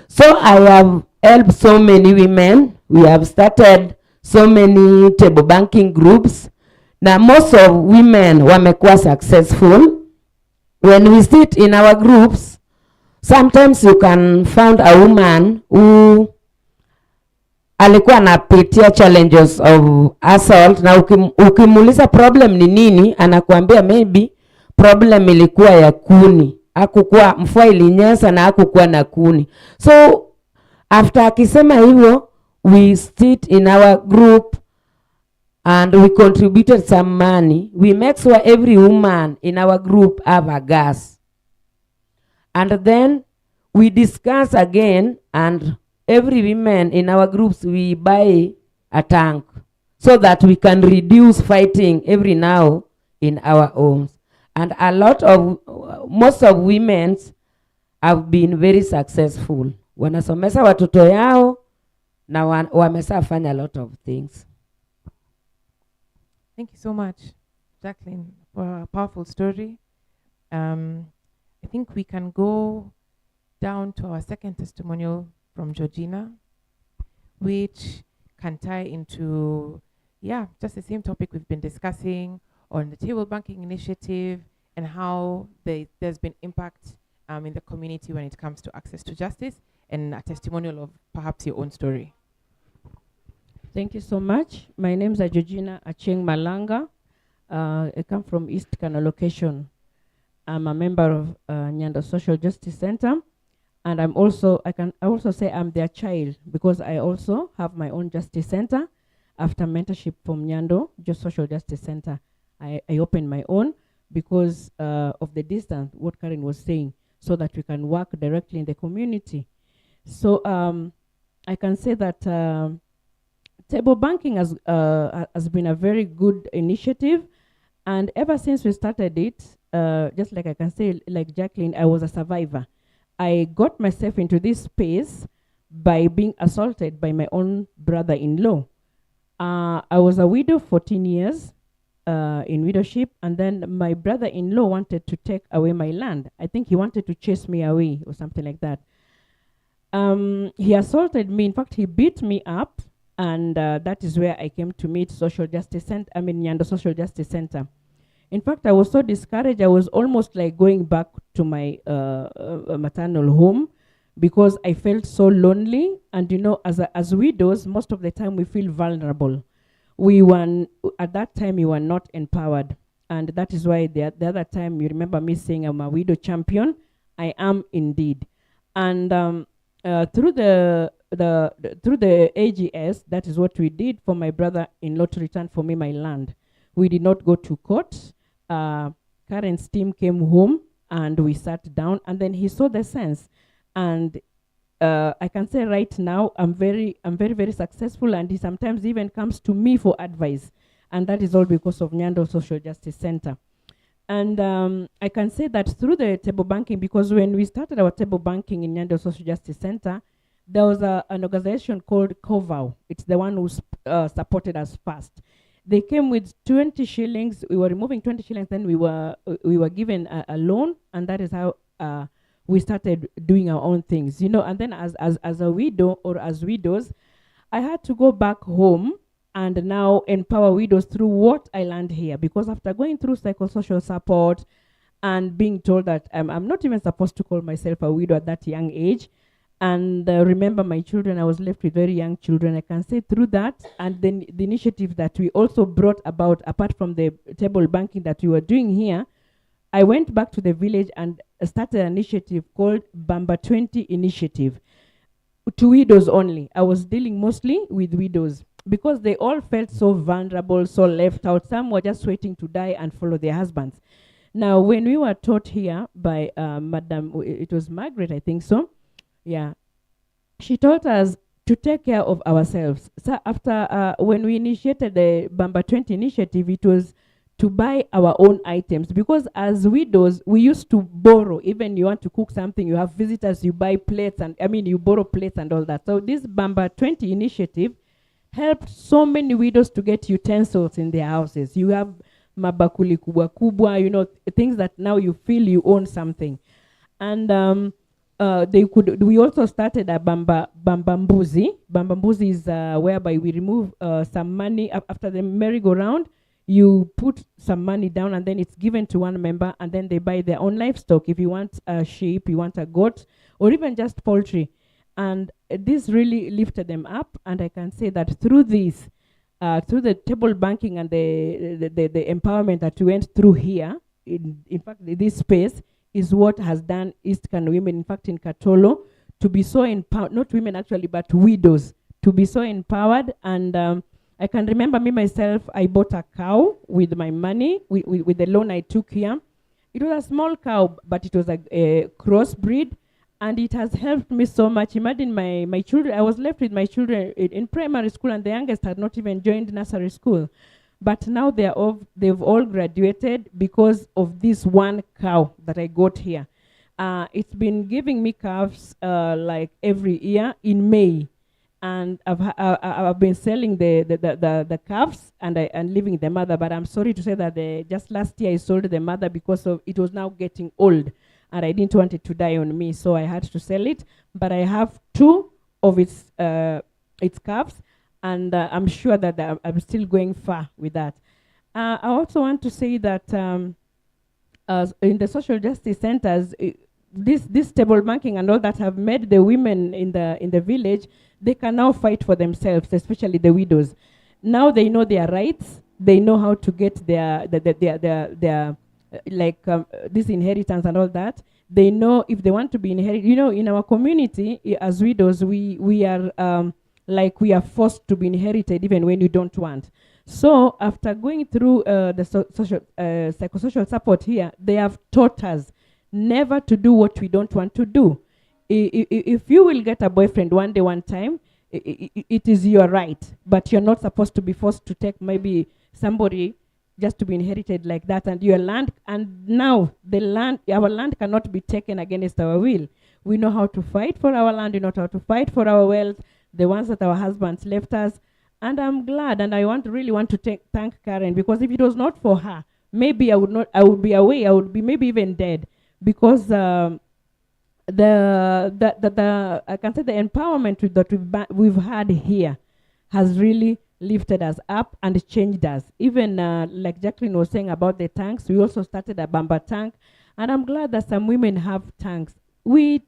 So I have helped so many women. We have started so many table banking groups. Now most of women wamekuwa successful. When we sit in our groups, sometimes you can find a woman who alikuwa anapitia challenges of assault, na ukimuuliza problem ni nini, anakuambia maybe problem ilikuwa ya kuni. Hakukuwa, mvua ilinyesha na hakukuwa na kuni. So after akisema hivyo, we sit in our group and we contributed some money. We make sure every woman in our group have a gas. And then we discuss again, and every woman in our groups, we buy a tank so that we can reduce fighting every now in our homes. And most of women have been very successful. Wanasomesa watoto yao na wamesafanya a lot of things. Thank you so much, Jacqueline, for a powerful story. I think we can go down to our second testimonial from Georgina, which can tie into, just the same topic we've been discussing on the table banking initiative and how there's been impact in the community when it comes to access to justice, and a testimonial of perhaps your own story. Thank you so much. My name is Georgina Acheng Malanga. I come from East Kana location. I'm a member of Nyando Social Justice Center, and I also say I'm their child, because I also have my own justice center, after mentorship from Nyando, just Social Justice Center, I opened my own because of the distance, what Karen was saying, so that we can work directly in the community. So I can say that table banking has been a very good initiative. And ever since we started it, just like I can say, like Jacqueline, I was a survivor. I got myself into this space by being assaulted by my own brother-in-law. I was a widow 14 years in widowship, and then my brother-in-law wanted to take away my land. I think he wanted to chase me away or something like that. He assaulted me. In fact, he beat me up, and that is where I came to meet Social Justice Center. I mean, Nyando Social Justice Center. In fact, I was so discouraged. I was almost like going back to my maternal home because I felt so lonely. And you know, as widows, most of the time we feel vulnerable. At that time, we were not empowered. And that is why the other time, you remember me saying I'm a widow champion. I am indeed. And through the AGS, that is what we did for my brother-in-law to return for me my land. We did not go to court. Karen's team came home and we sat down, and then he saw the sense. And I can say right now, I'm very, very successful, and he sometimes even comes to me for advice. And that is all because of Nyando Social Justice Center. And I can say that through the table banking, because when we started our table banking in Nyando Social Justice Center, there was an organization called COVAU. It's the one who supported us first. They came with 20 shillings. We were removing 20 shillings. Then we were given a loan, and that is how we started doing our own things, you know. And then as a widow or as widows, I had to go back home and now empower widows through what I learned here. Because after going through psychosocial support and being told that I'm not even supposed to call myself a widow at that young age, and remember my children, I was left with very young children. I can say through that, and then the initiative that we also brought about, apart from the table banking that we were doing here, I went back to the village and started an initiative called Bamba 20 Initiative, to widows only. I was dealing mostly with widows because they all felt so vulnerable, so left out. Some were just waiting to die and follow their husbands. Now, when we were taught here by Madam, it was Margaret, I think so, yeah, she taught us to take care of ourselves. So after, when we initiated the Bamba 20 initiative, it was to buy our own items, because as widows, we used to borrow. Even you want to cook something, you have visitors, you buy plates, and you borrow plates and all that. So this Bamba 20 initiative helped so many widows to get utensils in their houses. You have mabakuli kubwa kubwa, you know, things that now you feel you own something. And we also started a Bambambuzi. Bambambuzi is whereby we remove some money after the merry-go-round. You put some money down, and then it's given to one member, and then they buy their own livestock. If you want a sheep, you want a goat, or even just poultry. And this really lifted them up. And I can say that through this, through the table banking and the empowerment that we went through here, in fact, this space is what has done East Kano women, in fact, in Katolo, to be so empowered, not women actually, but widows, to be so empowered. And I can remember me myself, I bought a cow with my money, with the loan I took here. It was a small cow, but it was a crossbreed, and it has helped me so much. Imagine my children, I was left with my children in primary school, and the youngest had not even joined nursery school. But now they've all graduated because of this one cow that I got here. It's been giving me calves like every year in May. And I've been selling the calves and leaving the mother, but I'm sorry to say that just last year I sold the mother because of it was now getting old, and I didn't want it to die on me, so I had to sell it. But I have 2 of its calves, and I'm sure that I'm still going far with that. I also want to say that in the social justice centers, this table banking and all that have made the women in the village, they can now fight for themselves, especially the widows. Now they know their rights. They know how to get their this inheritance and all that. They know if they want to be inherited. You know, in our community, as widows, we are like we are forced to be inherited even when you don't want. So after going through the psychosocial support here, they have taught us never to do what we don't want to do. If you will get a boyfriend one day, one time, it is your right, but you're not supposed to be forced to take maybe somebody just to be inherited like that, and your land, and now our land cannot be taken against our will. We know how to fight for our land, we know how to fight for our wealth, the ones that our husbands left us. And I'm glad, and I really want to thank Karen, because if it was not for her, maybe I would be away, I would be maybe even dead, because the I can say the empowerment that we've had here has really lifted us up and changed us. Even like Jacqueline was saying about the tanks, we also started a Bamba tank, and I'm glad that some women have tanks. We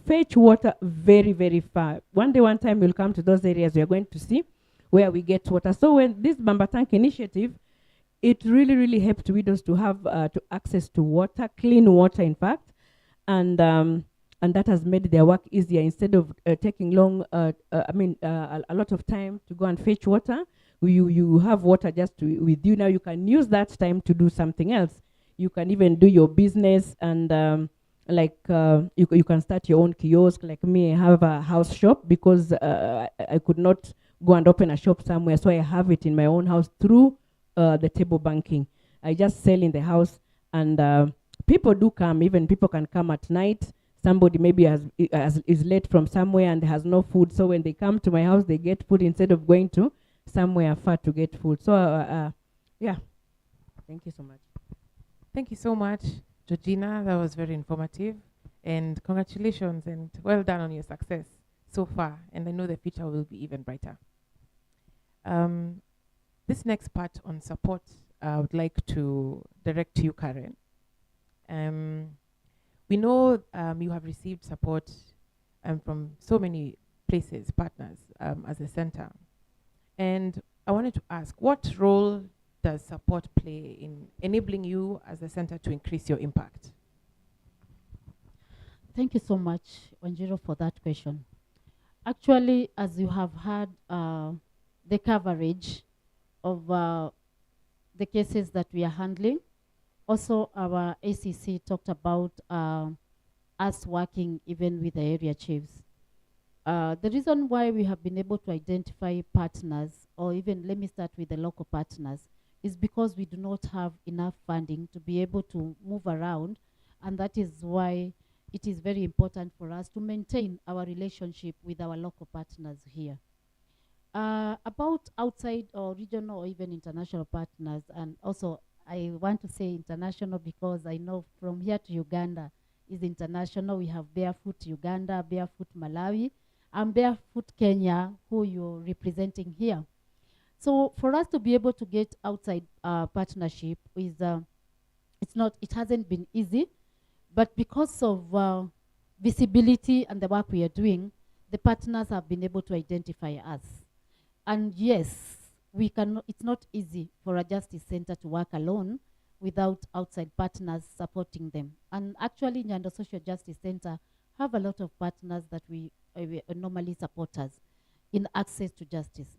fetch water very, very far. One day, one time, we'll come to those areas. We are going to see where we get water. So when this Bamba tank initiative, it really, really helped widows to have to access to water, clean water, in fact, and that has made their work easier. Instead of taking a lot of time to go and fetch water, you have water just with you. Now you can use that time to do something else. You can even do your business, and you can start your own kiosk. Like me, I have a house shop because I could not go and open a shop somewhere, so I have it in my own house through the table banking. I just sell in the house, and people do come. Even people can come at night. Somebody maybe is late from somewhere and has no food, so when they come to my house, they get food instead of going to somewhere far to get food. So yeah, thank you so much. Thank you so much, Georgina. That was very informative, and congratulations and well done on your success so far, and I know the future will be even brighter. This next part on support, I would like to direct to you, Karen. We know you have received support from so many places, partners, as a center. And I wanted to ask, what role does support play in enabling you as a center to increase your impact? Thank you so much, Wanjiro, for that question. Actually, as you have had the coverage of the cases that we are handling, also our ACC talked about us working even with the area chiefs. The reason why we have been able to identify partners, or even let me start with the local partners, is because we do not have enough funding to be able to move around, and that is why it is very important for us to maintain our relationship with our local partners here. About outside or regional or even international partners, and also I want to say international because I know from here to Uganda is international. We have Barefoot Uganda, Barefoot Malawi, and Barefoot Kenya, who you're representing here. So for us to be able to get outside partnership is it hasn't been easy, but because of visibility and the work we are doing, the partners have been able to identify us. And yes, it's not easy for a justice center to work alone without outside partners supporting them. And actually, Nyando Social Justice Center have a lot of partners that we normally support us in access to justice.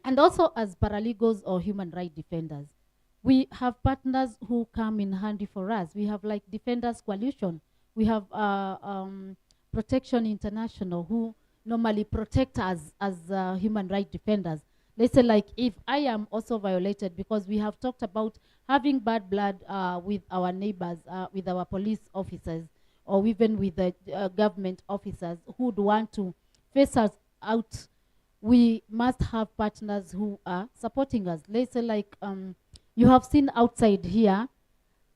And also as paralegals or human rights defenders, we have partners who come in handy for us. We have like Defenders Coalition. We have Protection International, who normally protect us as human rights defenders. Let's say like if I am also violated, because we have talked about having bad blood with our neighbors, with our police officers, or even with the government officers who would want to face us out, we must have partners who are supporting us. Let's say like you have seen outside here,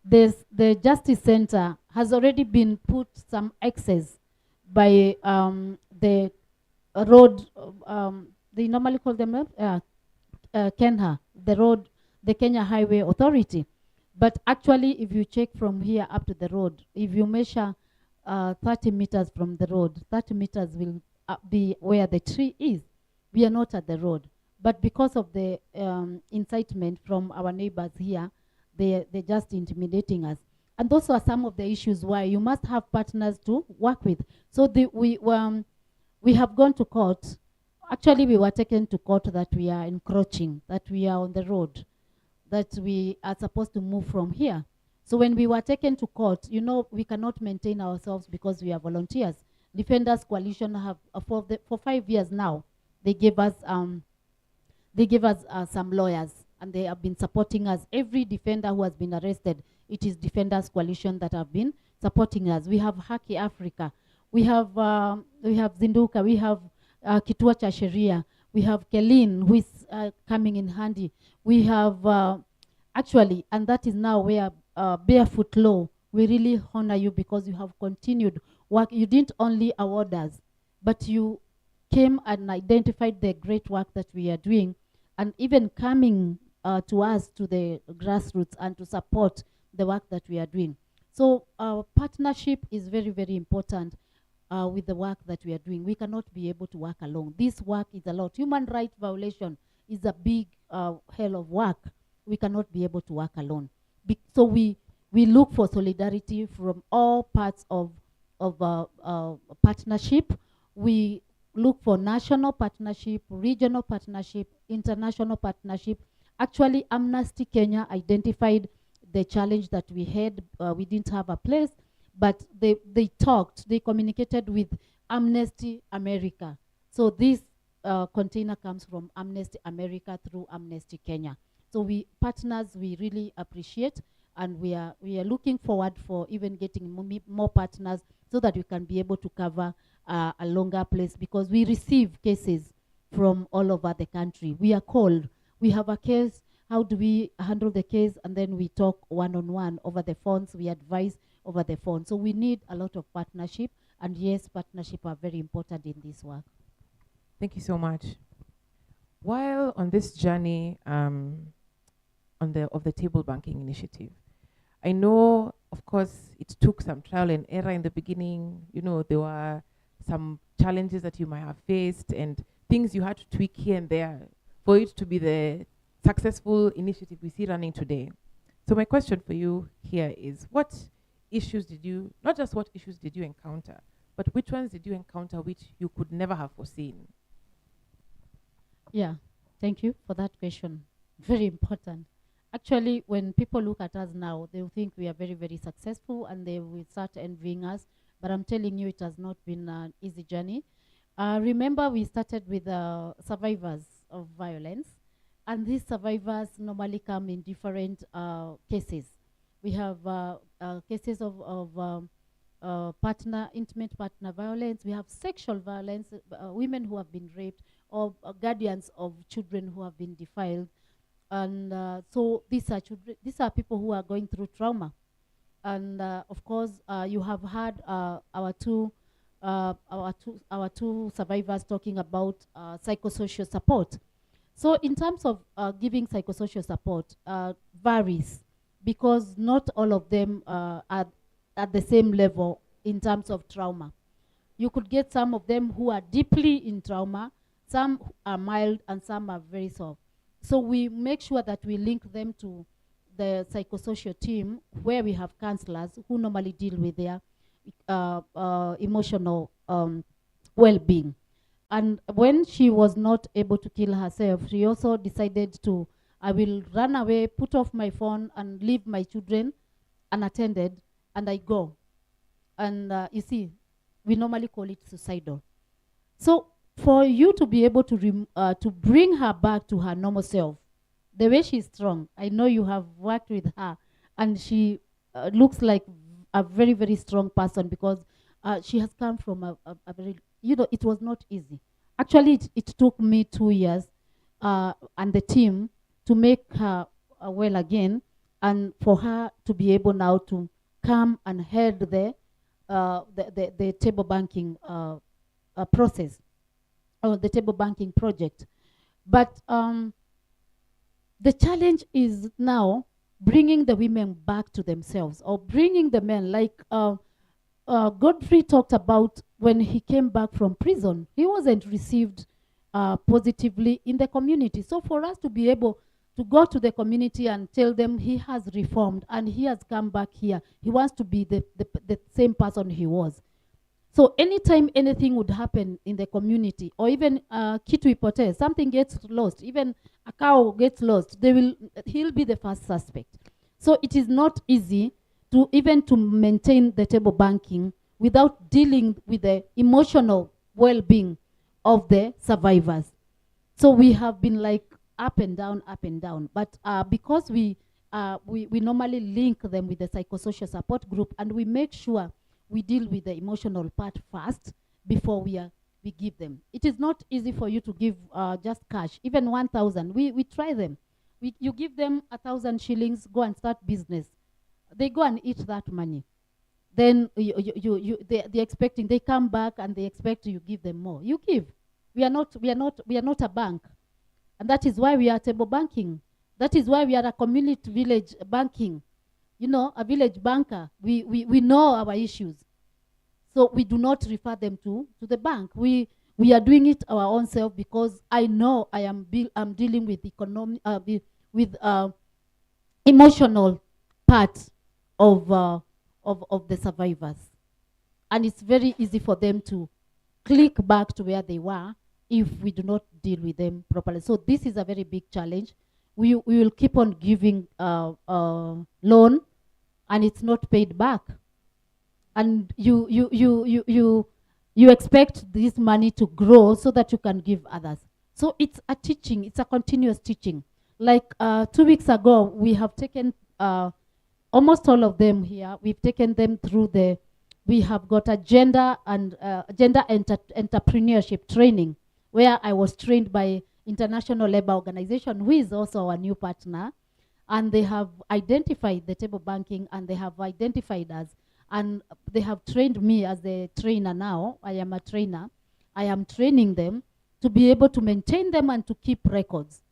the Justice Center has already been put some access by the road, they normally call them KENHA, the Kenya Highway Authority. But actually, if you check from here up to the road, if you measure 30 meters from the road, 30 meters will be where the tree is. We are not at the road. But because of the incitement from our neighbors here, they're just intimidating us. And those are some of the issues why you must have partners to work with. So We have gone to court. Actually, we were taken to court that we are encroaching, that we are on the road, that we are supposed to move from here. So when we were taken to court, you know, we cannot maintain ourselves because we are volunteers. Defenders Coalition have, for 5 years now, they gave us some lawyers, and they have been supporting us. Every defender who has been arrested, it is Defenders Coalition that have been supporting us. We have Haki Africa, we have Zinduka, we have Kituo cha Sheria, we have Kelin, who is coming in handy. We have actually, and that is now where Barefoot Law, we really honor you because you have continued work. You didn't only award us, but you came and identified the great work that we are doing, and even coming to us, to the grassroots, and to support the work that we are doing. So our partnership is very, very important with the work that we are doing. We cannot be able to work alone. This work is a lot. Human rights violation is a big hell of work. We cannot be able to work alone. So we look for solidarity from all parts of partnership. We look for national partnership, regional partnership, international partnership. Actually, Amnesty Kenya identified the challenge that we had. We didn't have a place, but they talked, they communicated with Amnesty America. So this container comes from Amnesty America through Amnesty Kenya. So we partners, we really appreciate, and we are looking forward for even getting more partners so that we can be able to cover a longer place, because we receive cases from all over the country. We are called, we have a case, how do we handle the case? And then we talk one-on-one over the phones, we advise over the phone. So we need a lot of partnership, and yes, partnership are very important in this work. Thank you so much. While on this journey of the table banking initiative, I know, of course, it took some trial and error in the beginning. You know, there were some challenges that you might have faced and things you had to tweak here and there for it to be the successful initiative we see running today. So my question for you here is, what issues did you, not just what issues did you encounter, but which ones did you encounter which you could never have foreseen? Yeah, thank you for that question. Very important. Actually, when people look at us now, they will think we are very, very successful, and they will start envying us. But I'm telling you, it has not been an easy journey. Remember, we started with survivors of violence, and these survivors normally come in different cases. We have cases of intimate partner violence. We have sexual violence, women who have been raped, or guardians of children who have been defiled. And so these are people who are going through trauma. And of course, you have had our two survivors talking about psychosocial support. So in terms of giving psychosocial support, varies, because not all of them are at the same level in terms of trauma. You could get some of them who are deeply in trauma, some are mild, and some are very soft. So we make sure that we link them to the psychosocial team, where we have counselors who normally deal with their emotional well-being. And when she was not able to kill herself, she also decided to, I will run away, put off my phone, and leave my children unattended, and I go. And you see, we normally call it suicidal. So for you to be able to bring her back to her normal self, the way she's strong, I know you have worked with her, and she looks like a very, very strong person, because she has come from a very, you know, it was not easy. Actually, it took me 2 years and the team to make her well again, and for her to be able now to come and head the table banking process, or the table banking project. But the challenge is now bringing the women back to themselves, or bringing the men, like Godfrey talked about when he came back from prison. He wasn't received positively in the community. So for us to be able to go to the community and tell them he has reformed and he has come back here, he wants to be the same person he was. So anytime anything would happen in the community, or even kitu ipotee, something gets lost, even a cow gets lost, he'll be the first suspect. So it is not easy to even to maintain the table banking without dealing with the emotional well-being of the survivors. So we have been like up and down, up and down. But because we normally link them with the psychosocial support group, and we make sure we deal with the emotional part first before we give them. It is not easy for you to give just cash, even 1,000. We try them. You give them 1,000 shillings, go and start business. They go and eat that money. Then they're expecting, they come back and they expect you give them more. You give. We are not a bank. And that is why we are table banking. That is why we are a community village banking. You know, a village banker. We know our issues. So we do not refer them to the bank. We are doing it our own self, because I know I'm dealing with emotional part of the survivors. And it's very easy for them to click back to where they were if we do not deal with them properly. So this is a very big challenge. We will keep on giving loan, and it's not paid back. And you expect this money to grow so that you can give others. So it's a teaching, it's a continuous teaching. Like 2 weeks ago, we have taken almost all of them here. We've taken them through we have got a gender entrepreneurship training, where I was trained by International Labour Organization, who is also our new partner. And they have identified the table banking, and they have identified us, and they have trained me as a trainer now. I am a trainer. I am training them to be able to maintain them and to keep records,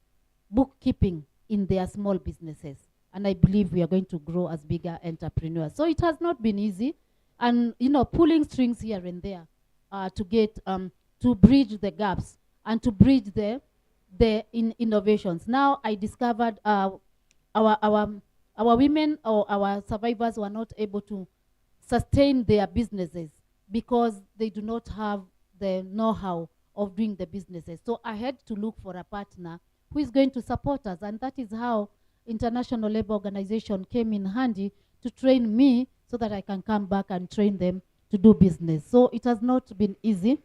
bookkeeping in their small businesses. And I believe we are going to grow as bigger entrepreneurs. So it has not been easy. And, you know, pulling strings here and there to get, to bridge the gaps and to bridge the innovations. Now I discovered our women or our survivors were not able to sustain their businesses because they do not have the know-how of doing the businesses. So I had to look for a partner who is going to support us, and that is how International Labour Organization came in handy to train me so that I can come back and train them to do business. So it has not been easy.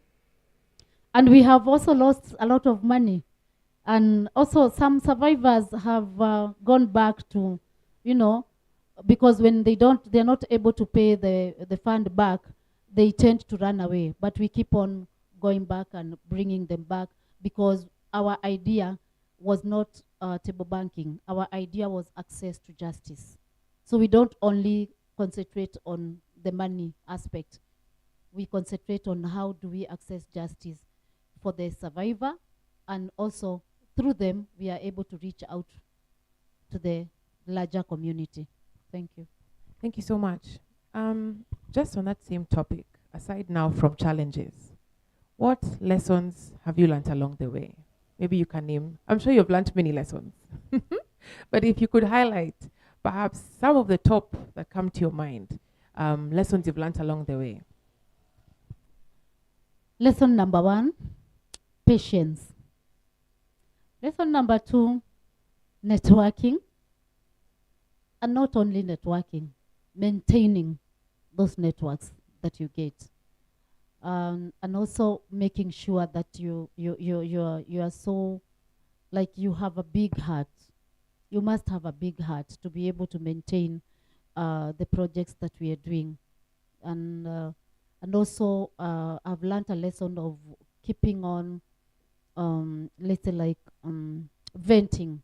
And we have also lost a lot of money. And also some survivors have gone back to, you know, because when they're not able to pay the fund back, they tend to run away. But we keep on going back and bringing them back, because our idea was not table banking. Our idea was access to justice. So we don't only concentrate on the money aspect. We concentrate on how do we access justice for the survivor, and also through them we are able to reach out to the larger community. Thank you. Thank you so much. Just on that same topic, aside now from challenges, what lessons have you learned along the way? Maybe you can name, I'm sure you've learned many lessons, but if you could highlight perhaps some of the top that come to your mind, lessons you've learned along the way. Lesson number 1, patience. Lesson number 2, networking. And not only networking, maintaining those networks that you get. And also making sure that you are so, like, you have a big heart. You must have a big heart to be able to maintain the projects that we are doing. And also I've learned a lesson of keeping on, let's say, like venting,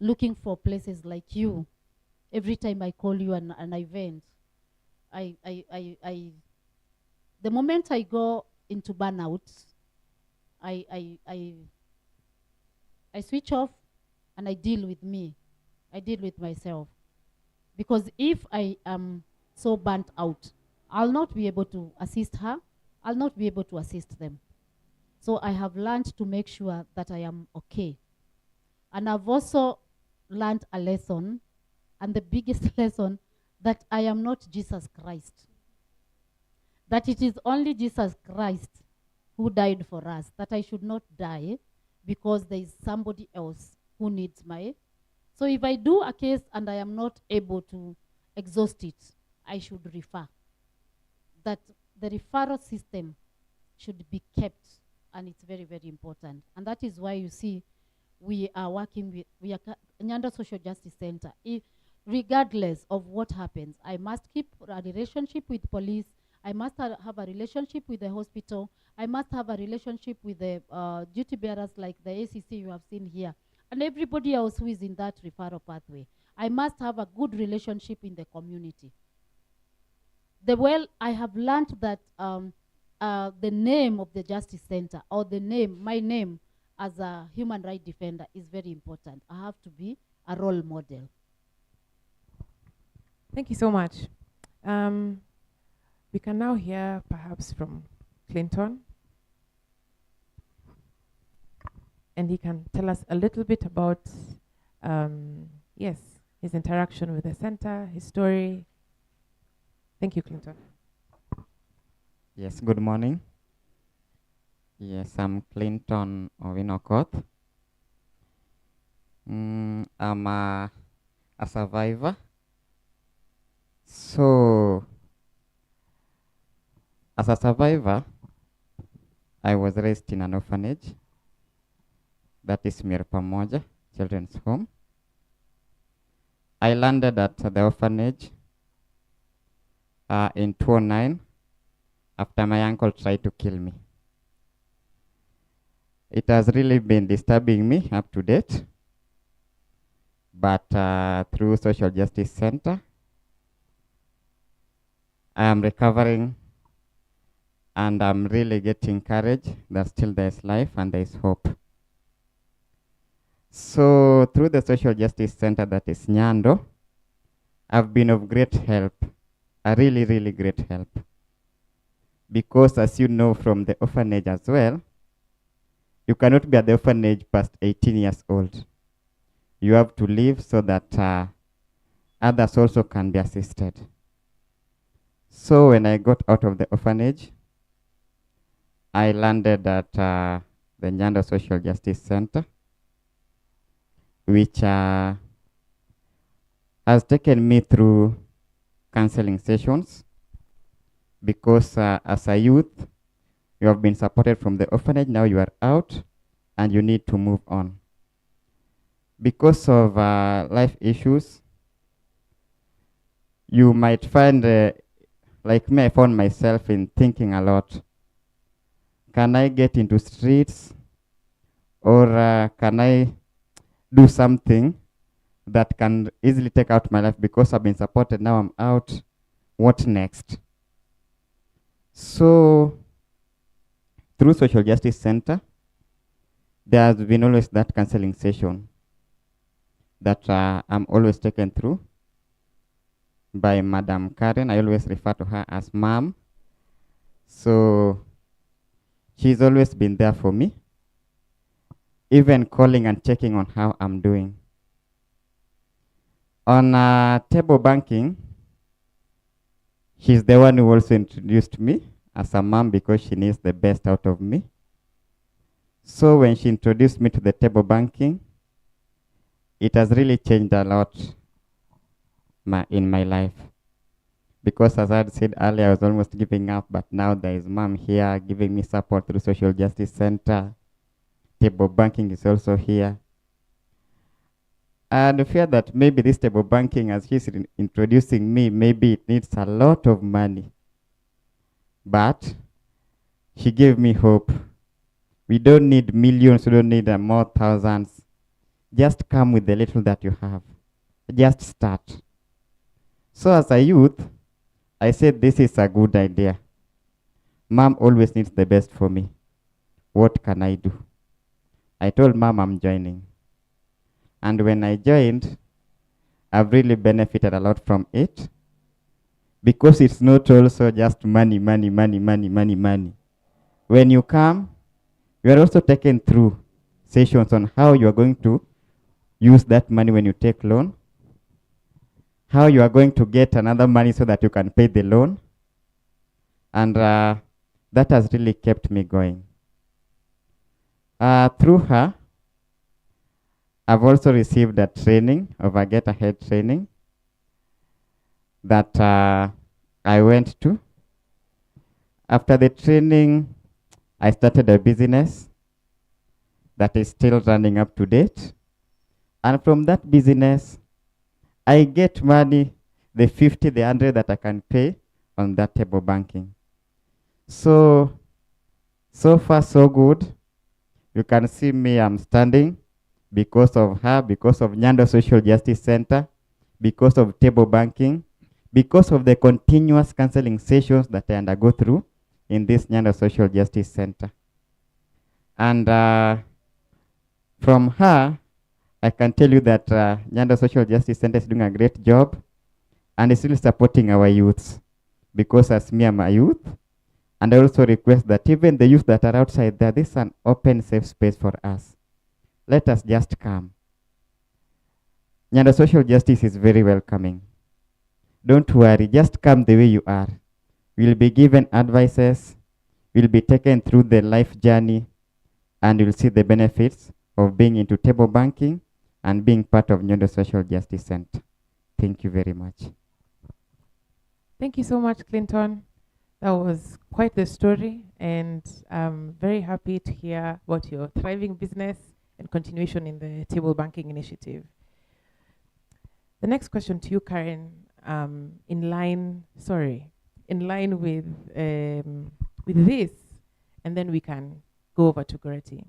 looking for places like you. Every time I call you and I vent, the moment I go into burnout, I switch off and I deal with me. I deal with myself. Because if I am so burnt out, I'll not be able to assist her. I'll not be able to assist them. So I have learned to make sure that I am okay. And I've also learned a lesson, and the biggest lesson, that I am not Jesus Christ. that it is only Jesus Christ who died for us, that I should not die because there is somebody else who needs my. So if I do a case and I am not able to exhaust it, I should refer. That the referral system should be kept, and it's very, very important. And that is why you see we are working with, Nyando Social Justice Center. Regardless of what happens, I must keep a relationship with police, I must have a relationship with the hospital, I must have a relationship with the duty bearers like the ACC you have seen here, and everybody else who is in that referral pathway. I must have a good relationship in the community. I have learned that the name of the Justice Center, or my name as a human rights defender, is very important. I have to be a role model. Thank you so much. We can now hear perhaps from Clinton. And he can tell us a little bit about, his interaction with the center, his story. Thank you, Clinton. Yes, good morning. Yes, I'm Clinton Owinokoth. I'm a survivor. So, as a survivor, I was raised in an orphanage. That is Mir Pamoja Children's Home. I landed at the orphanage in 2009 after my uncle tried to kill me. It has really been disturbing me up to date, but through Social Justice Center, I am recovering, and I'm really getting courage that still there's life and there's hope. So through the Social Justice Center, that is Nyando, I've been of great help, a really, really great help. Because as you know from the orphanage as well, you cannot be at the orphanage past 18 years old. You have to leave so that others also can be assisted. So when I got out of the orphanage, I landed at the Nyando Social Justice Center, which has taken me through counseling sessions, because as a youth, you have been supported from the orphanage, now you are out and you need to move on. Because of life issues, you might find, like me, I found myself in thinking a lot. Can I get into streets, or can I do something that can easily take out my life? Because I've been supported, now I'm out, what next? So through Social Justice Center, there has been always that counseling session that I'm always taken through by Madam Karen. I always refer to her as Mom. So she's always been there for me, even calling and checking on how I'm doing. On table banking, she's the one who also introduced me as a mom, because she needs the best out of me. So when she introduced me to the table banking, it has really changed a lot in my life. Because as I had said earlier, I was almost giving up, but now there is Mom here giving me support through Social Justice Center. Table banking is also here. And I fear that maybe this table banking, as she's introducing me, maybe it needs a lot of money. But she gave me hope. We don't need millions, we don't need more thousands. Just come with the little that you have. Just start. So as a youth, I said this is a good idea. Mom always needs the best for me. What can I do? I told Mom I'm joining. And when I joined, I've really benefited a lot from it, because it's not also just money, money, money, money, money, money. When you come, you are also taken through sessions on how you are going to use that money when you take loan, how you are going to get another money so that you can pay the loan, And that has really kept me going. Through her, I've also received a training of a Get Ahead training that I went to. After the training, I started a business that is still running up to date. And from that business, I get money, the 50, the 100 that I can pay on that table banking. So far so good. You can see me, I'm standing because of her, because of Nyando Social Justice Center, because of table banking, because of the continuous counseling sessions that I undergo through in this Nyando Social Justice Center. And from her, I can tell you that Nyando Social Justice Center is doing a great job and is really supporting our youths, because as me, I'm a youth. And I also request that even the youth that are outside there, this is an open, safe space for us. Let us just come. Nyando Social Justice is very welcoming. Don't worry, just come the way you are. We'll be given advices, we'll be taken through the life journey, and you'll see the benefits of being into table banking and being part of Nyando Social Justice Center. Thank you very much. Thank you so much, Clinton. That was quite the story, and I'm very happy to hear about your thriving business and continuation in the table banking initiative. The next question to you, Karen, in line with this, and then we can go over to Goreti,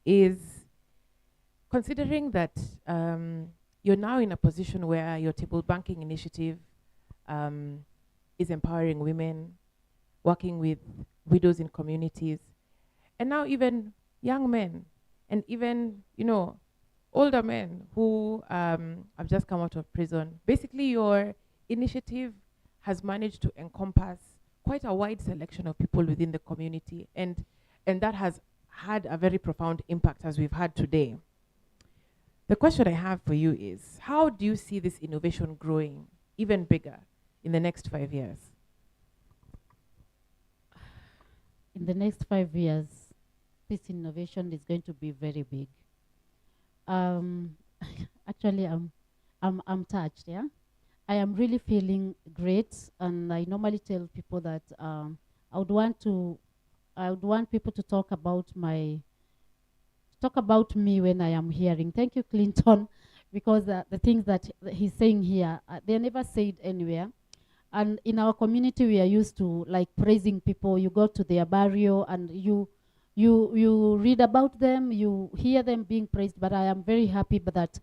is considering that you're now in a position where your table banking initiative is empowering women, working with widows in communities, and now even young men, and even, older men who have just come out of prison. Basically, your initiative has managed to encompass quite a wide selection of people within the community, and that has had a very profound impact, as we've had today. The question I have for you is, how do you see this innovation growing even bigger in the next 5 years? In the next 5 years, this innovation is going to be very big. Actually, I'm touched. Yeah, I am really feeling great, and I normally tell people that I would want people to talk about me when I am hearing. Thank you, Clinton, because the things that he's saying here, they're never said anywhere. And in our community, we are used to like praising people. You go to their burial and you read about them, you hear them being praised. But I am very happy that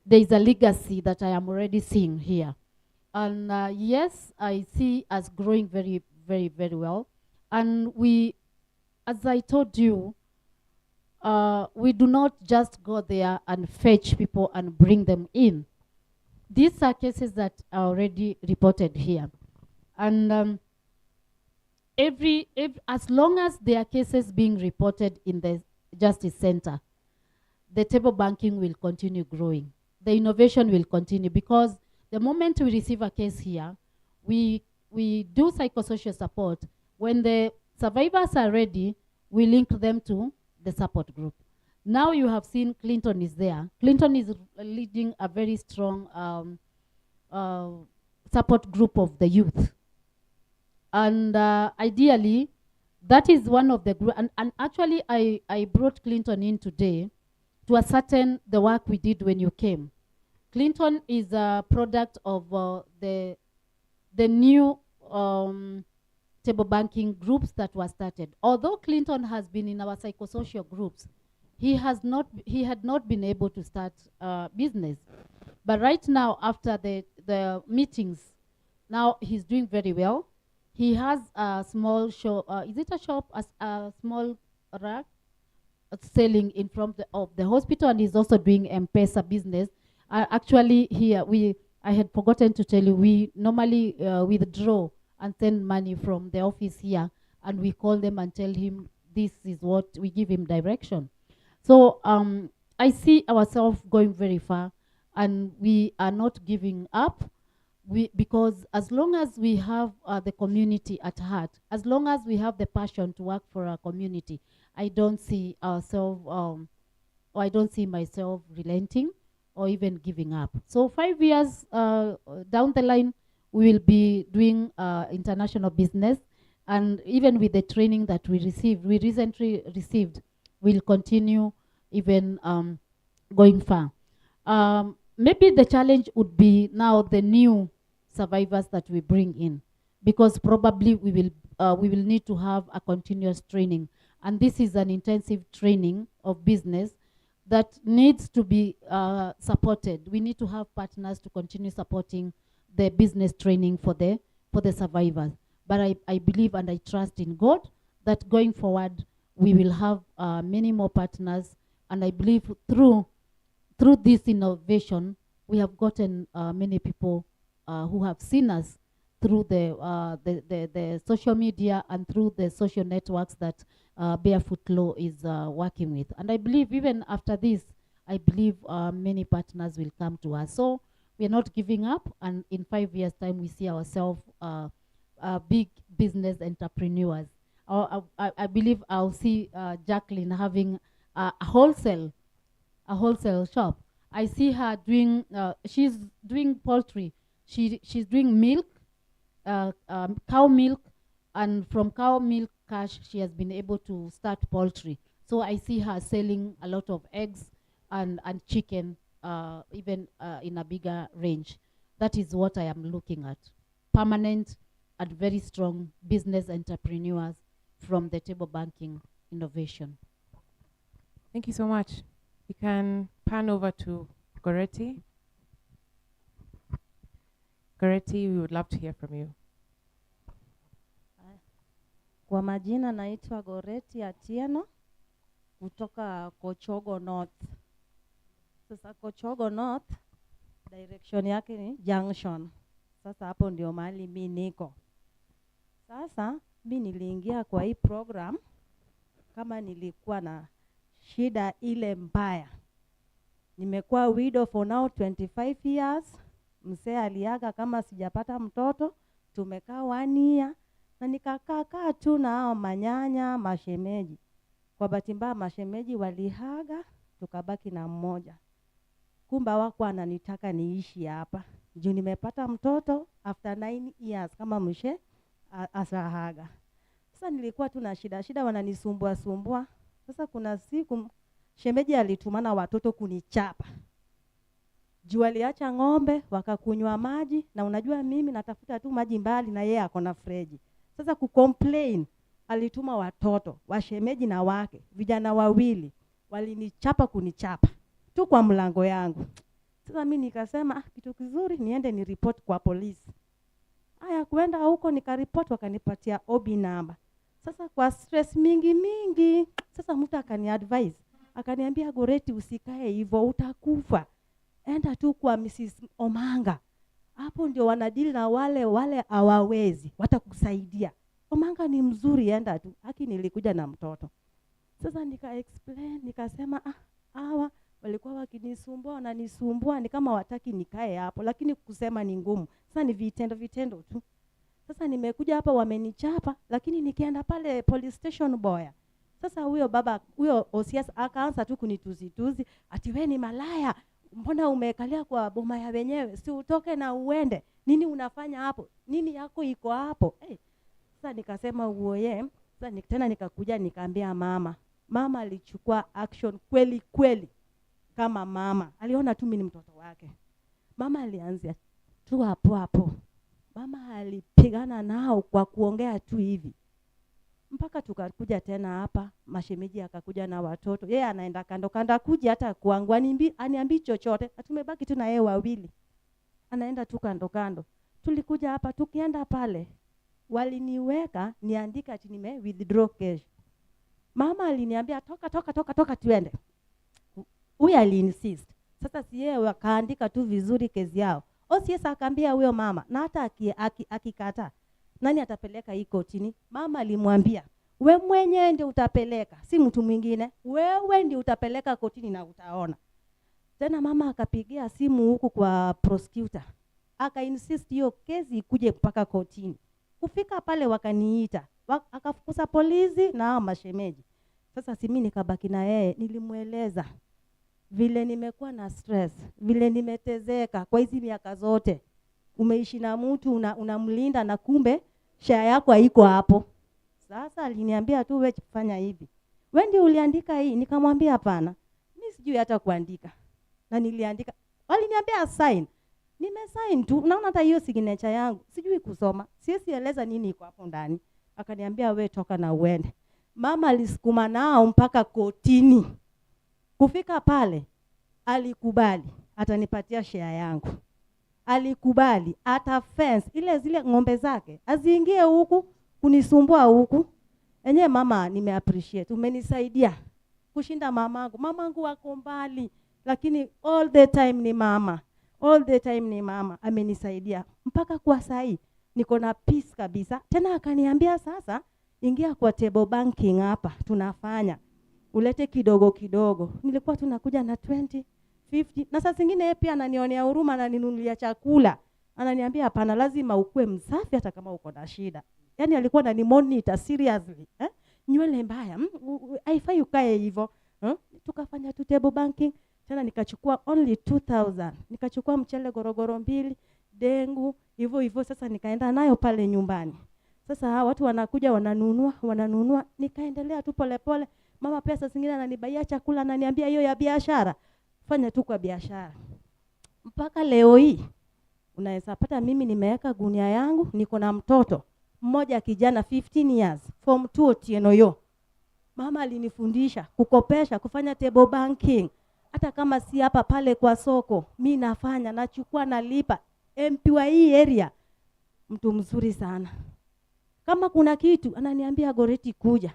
there is a legacy that I am already seeing here. And yes, I see us growing very, very, very well. And we, as I told you, we do not just go there and fetch people and bring them in. These are cases that are already reported here. And as long as there are cases being reported in the Justice Center, the table banking will continue growing. The innovation will continue, because the moment we receive a case here, we do psychosocial support. When the survivors are ready, we link them to the support group. Now you have seen Clinton is there. Clinton is leading a very strong support group of the youth. And ideally, that is one of the group. And actually, I brought Clinton in today to ascertain the work we did when you came. Clinton is a product of the new table banking groups that were started. Although Clinton has been in our psychosocial groups, he had not been able to start business. But right now, after the meetings, now he's doing very well. He has a small shop. Is it a shop? A small rack selling in front of the hospital, and he's also doing M-Pesa business. Actually, here I had forgotten to tell you, we normally withdraw and send money from the office here, and we call them and tell him this is what we give him direction. So I see ourselves going very far, and we are not giving up. because as long as we have the community at heart, as long as we have the passion to work for our community, I don't see ourselves, or I don't see myself relenting or even giving up. So 5 years down the line, we will be doing international business, and even with the training that we recently received, we'll continue even going far. Maybe the challenge would be now the new survivors that we bring in, because probably we will need to have a continuous training, and this is an intensive training of business that needs to be supported. We need to have partners to continue supporting the business training for the survivors. But I believe and I trust in God that going forward we will have many more partners, and I believe through this innovation we have gotten many people who have seen us through the social media and through the social networks that Barefoot Law is working with. And I believe even after this, I believe many partners will come to us. So we are not giving up, and in 5 years' time, we see ourselves big business entrepreneurs. I believe I'll see Jacqueline having a wholesale shop. I see her doing, she's doing poultry. She's doing milk, cow milk, and from cow milk cash, she has been able to start poultry. So I see her selling a lot of eggs and chicken, even in a bigger range. That is what I am looking at. Permanent and very strong business entrepreneurs from the table banking innovation. Thank you so much. We can pan over to Goretti. Goretti, we would love to hear from you. Kwa majina naitwa Goretti Atieno kutoka Kochogo North. Sasa Kochogo North direction yake ni Junction. Sasa hapo ndio mahali mimi niko. Sasa mimi niliingia kwa hii program kama nilikuwa na shida ile mbaya. Nimekuwa widow for now 25 years. Mzee aliaga kama sijapata mtoto. Tumekaa 1 year na nikakaa tu na hao manyanya mashemeji. Kwa bahati mbaya mashemeji walihaga, tukabaki na mmoja. Kumba wako ananitaka niishi hapa. Juu nimepata mtoto after 9 years kama mshe asahaga. Sasa nilikuwa tu na shida wananisumbua. Sasa kuna siku shemeji alitumana watoto kunichapa. Juu aliacha ng'ombe wakakunywa maji, na unajua mimi natafuta tu maji mbali na yeye ako na freji. Sasa kucomplain alituma watoto washemeji na wake vijana 2 walinichapa kunichapa tu kwa mlango yangu. Sasa mimi nikasema kitu kizuri niende ni report kwa polisi. Haya kuenda huko nikaripoti, wakanipatia OB number. Sasa kwa stress mingi sasa mtu akaniadvise, akaniambia Goretti usikae hivyo utakufa. Enda tu kwa Mrs. Omanga. Hapo ndio wanadili na wale hawawezi, watakusaidia. Omanga ni mzuri, enda tu. Haki nilikuja na mtoto. Sasa nika explain, nikasema hawa walikuwa wakinisumbua, wananisumbua ni kama wataki nikae hapo, lakini kusema ni ngumu. Sasa ni vitendo tu. Sasa nimekuja hapa wamenichapa, lakini nikienda pale police station Boya. Sasa huyo OCS akaanza tu kunituzi, ati wewe ni malaya. Mbona umekalia kwa boma ya wenyewe? Si utoke na uende. Nini unafanya hapo? Nini yako iko hapo? Sasa nikasema uoye. Sasa tena nikakuja nikaambia mama. Mama alichukua action kweli. Kama mama aliona tu mimi ni mtoto wake. Mama alianzia tu hapo. Mama alipigana nao kwa kuongea tu hivi. Mpaka tukakuja tena hapa, mashemeji akakuja na watoto. Yeye anaenda kando kuja hata kwangu aniambi chochote. Tumebaki tu na yeye 2. Anaenda tu kando. Tulikuja hapa, tukienda pale waliniweka niandika ati nime withdraw cash. Mama aliniambia toka tuende. Huyu aliinsist. Sasa si yeye wakaandika tu vizuri kesi yao. OCS akaambia huyo mama, na hata akikata nani atapeleka hii kotini? Mama alimwambia, we mwenyewe ndio utapeleka, si mtu mwingine. Wewe ndio utapeleka kotini na utaona. Tena mama akapigia simu huku kwa prosecutor. Aka-insist hiyo kesi ikuje mpaka kotini. Kufika pale wakaniita, akafukuza polisi na hao mashemeji. Sasa si mimi nikabaki na yeye, nilimweleza vile nimekuwa na stress, vile nimetezeka kwa hizi miaka zote. Umeishi na mtu unamlinda na kumbe share yako haiko hapo. Sasa aliniambia tu wewe fanya hivi. Wewe ndio uliandika hii? Nikamwambia hapana. Mimi sijui hata kuandika. Na niliandika. Waliniambia sign. Nimesign tu. Naona hata hiyo signature yangu. Sijui kusoma. Siwezi eleza nini iko hapo ndani. Akaniambia wewe toka na uende. Mama alisukuma nao mpaka kotini. Kufika pale alikubali atanipatia share yangu. Alikubali ata fence ile zile ng'ombe zake aziingie huku kunisumbua huku. Enyewe mama nimeappreciate, umenisaidia kushinda mamangu. Mamangu wako mbali lakini all the time ni mama. All the time ni mama amenisaidia mpaka kwa sahi niko na peace kabisa. Tena akaniambia sasa ingia kwa table banking hapa tunafanya. Ulete kidogo kidogo. Nilikuwa tunakuja na 20, 50. Na saa zingine yeye pia ananionea huruma, ananinunulia chakula. Ananiambia hapana, lazima ukue msafi hata kama uko na shida. Yaani alikuwa ananimonitor seriously. Nywele mbaya. Haifai ukae hivyo. Tukafanya tu table banking. Tena nikachukua only 2000. Nikachukua mchele gorogoro 2, dengu, hivyo sasa nikaenda nayo pale nyumbani. Sasa watu wanakuja wananunua, nikaendelea tu pole. Mama pesa zingine ananibaia chakula, ananiambia hiyo ya biashara. Fanya tu kwa biashara. Mpaka leo hii unaweza pata mimi nimeweka gunia yangu, niko na mtoto mmoja kijana 15 years, form 2 Otienoyo. Mama alinifundisha kukopesha, kufanya table banking. Hata kama si hapa pale kwa soko, mimi nafanya, nachukua nalipa. MP wa hii area mtu mzuri sana. Kama kuna kitu ananiambia Goreti kuja.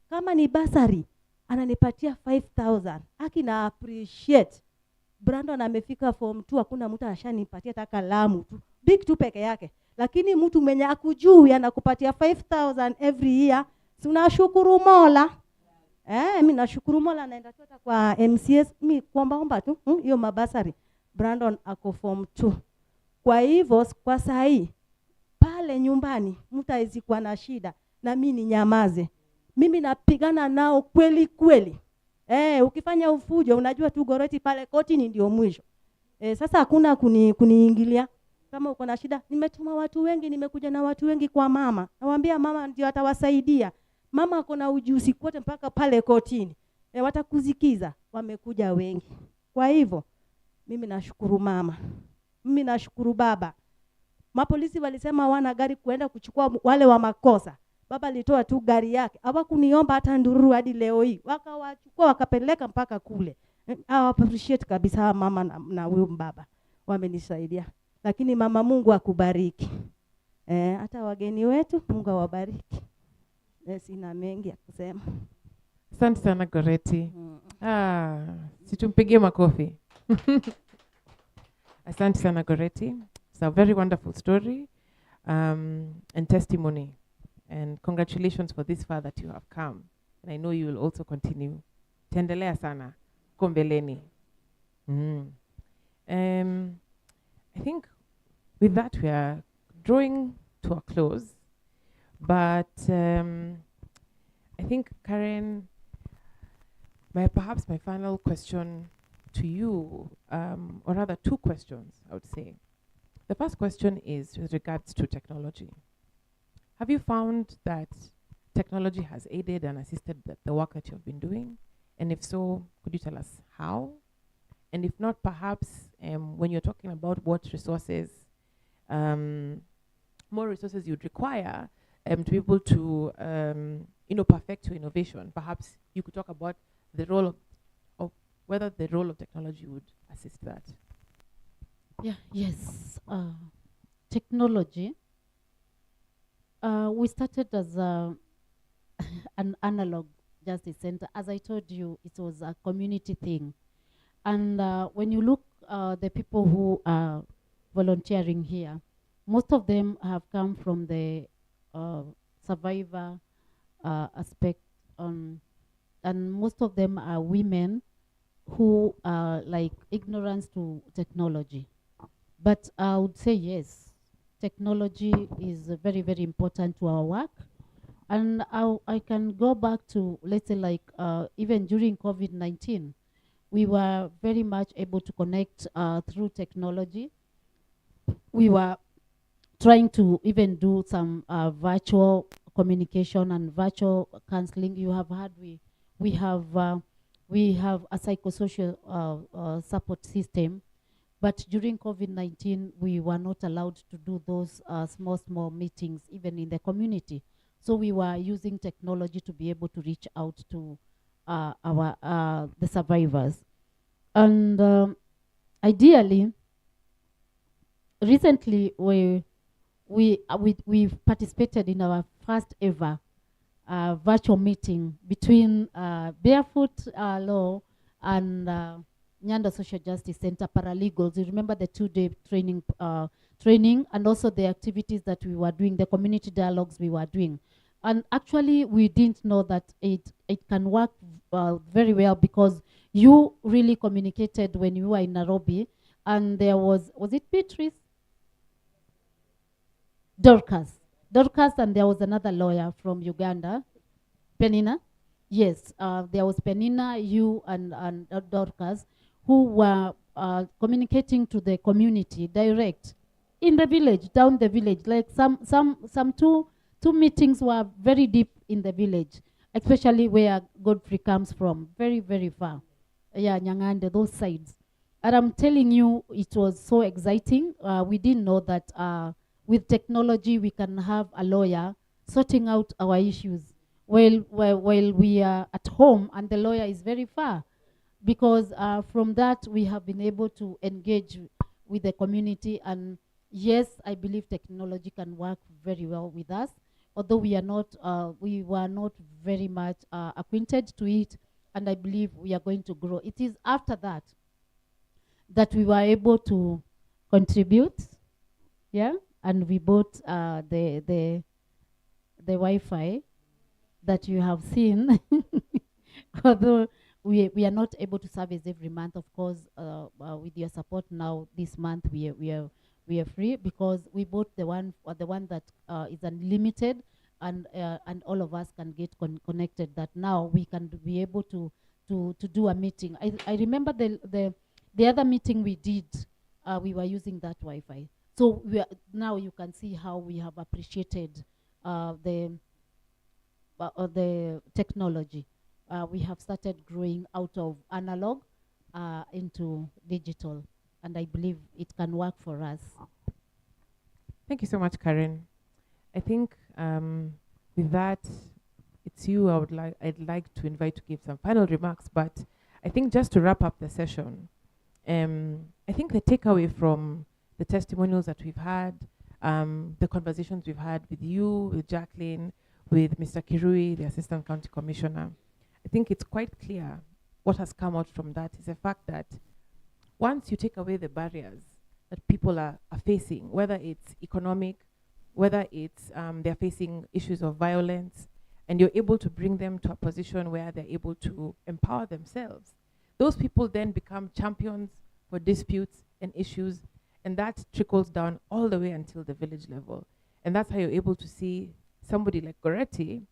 Kama ni basari ananipatia 5000. Haki na appreciate. Brandon amefika form 2, hakuna mtu ashanipatia hata kalamu tu. Big tu peke yake. Lakini mtu mwenye akujui anakupatia 5000 every year. Si unashukuru Mola? Mimi nashukuru Mola, naenda tu hata kwa MCS mimi kuomba tu hiyo mabasari. Brandon ako form 2. Kwa hivyo kwa sahi pale nyumbani mtu hawezi kuwa na shida na mimi ni nyamaze. Mimi napigana nao kweli. Ukifanya ufujo unajua tu Goreti pale kotini ndio mwisho. Sasa hakuna kuniingilia. Kama uko na shida, nimetuma watu wengi, nimekuja na watu wengi kwa mama. Nawaambia mama ndio atawasaidia. Mama ako na ujuzi kote mpaka pale kotini. Watakuzikiza, wamekuja wengi. Kwa hivyo mimi nashukuru mama. Mimi nashukuru baba. Mapolisi walisema wana gari kuenda kuchukua wale wa makosa. Baba alitoa tu gari yake. Hawakuniomba hata nduru hadi leo hii. Wakawachukua wakapeleka mpaka kule. Appreciate kabisa mama na huyo baba. Wamenisaidia. Lakini mama, Mungu akubariki. Hata wageni wetu Mungu awabariki. Sina mengi ya kusema. Asante sana Goreti. Situmpigie makofi. Asante sana Goreti. It's a very wonderful story and testimony. And congratulations for this far that you have come. And I know you will also continue. Tendelea sana. Kombeleni. I think with that we are drawing to a close. But I think, Karen, perhaps my final question to you, or rather 2 questions, I would say. The first question is with regards to technology. Have you found that technology has aided and assisted the work that you've been doing? And if so, could you tell us how? And if not, perhaps when you're talking about what resources, more resources you'd require to be able to, perfect your innovation, perhaps you could talk about the role of whether the role of technology would assist that. Yes. Technology. We started as an analog justice center. As I told you, it was a community thing. And when you look the people who are volunteering here, most of them have come from the survivor aspect, and most of them are women who are like ignorance to technology. But I would say yes, technology is very, very important to our work. And I can go back to, let's say, like even during COVID-19, we were very much able to connect through technology. We were trying to even do some virtual communication and virtual counseling. You have heard we have we have a psychosocial support system, but during COVID-19 we were not allowed to do those small meetings even in the community. So we were using technology to be able to reach out to our the survivors. And ideally, recently we've participated in our first ever virtual meeting between Barefoot Law and Nyando Social Justice Center paralegals. You remember the 2-day training and also the activities that we were doing, the community dialogues we were doing. And actually, we didn't know that it can work very well, because you really communicated when you were in Nairobi, and there was it Beatrice? Dorcas, and there was another lawyer from Uganda, Penina. Yes, there was Penina, you, and Dorcas, who were communicating to the community direct in the village, down the village. Like some two meetings were very deep in the village, especially where Godfrey comes from, very, very far. Yeah, Nyangande, those sides. And I'm telling you, it was so exciting. We didn't know that with technology we can have a lawyer sorting out our issues while we are at home and the lawyer is very far, because from that we have been able to engage with the community. And yes, I believe technology can work very well with us, although we were not very much acquainted to it, and I believe we are going to grow. It is after that we were able to contribute, yeah, and we bought the Wi-Fi that you have seen. Although we are not able to service every month, of course, with your support now this month we are free, because we bought the one that is unlimited, and all of us can get connected. That now we can be able to do a meeting. I remember the other meeting we did, we were using that Wi-Fi. So now you can see how we have appreciated the technology. We have started growing out of analog into digital, and I believe it can work for us. Thank you so much, Karen. I think with that, it's you I'd like to invite to give some final remarks, but I think just to wrap up the session, I think the takeaway from the testimonials that we've had, the conversations we've had with you, with Jacqueline, with Mr. Kirui, the Assistant County Commissioner, I think it's quite clear what has come out from that is the fact that once you take away the barriers that people are facing, whether it's economic, whether it's they're facing issues of violence, and you're able to bring them to a position where they're able to empower themselves, those people then become champions for disputes and issues, and that trickles down all the way until the village level. And that's how you're able to see somebody like Goretti,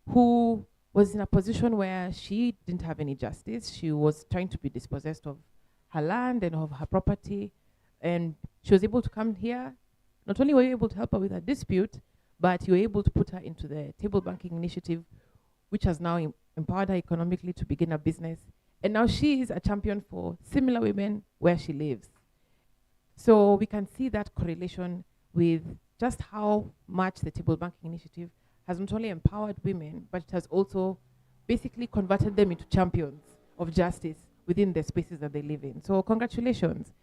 who was in a position where she didn't have any justice. She was trying to be dispossessed of her land and of her property, and she was able to come here. Not only were you able to help her with her dispute, but you were able to put her into the table banking initiative, which has now empowered her economically to begin a business. And now she is a champion for similar women where she lives. So we can see that correlation with just how much the table banking initiative has not only empowered women, but it has also basically converted them into champions of justice within the spaces that they live in. So congratulations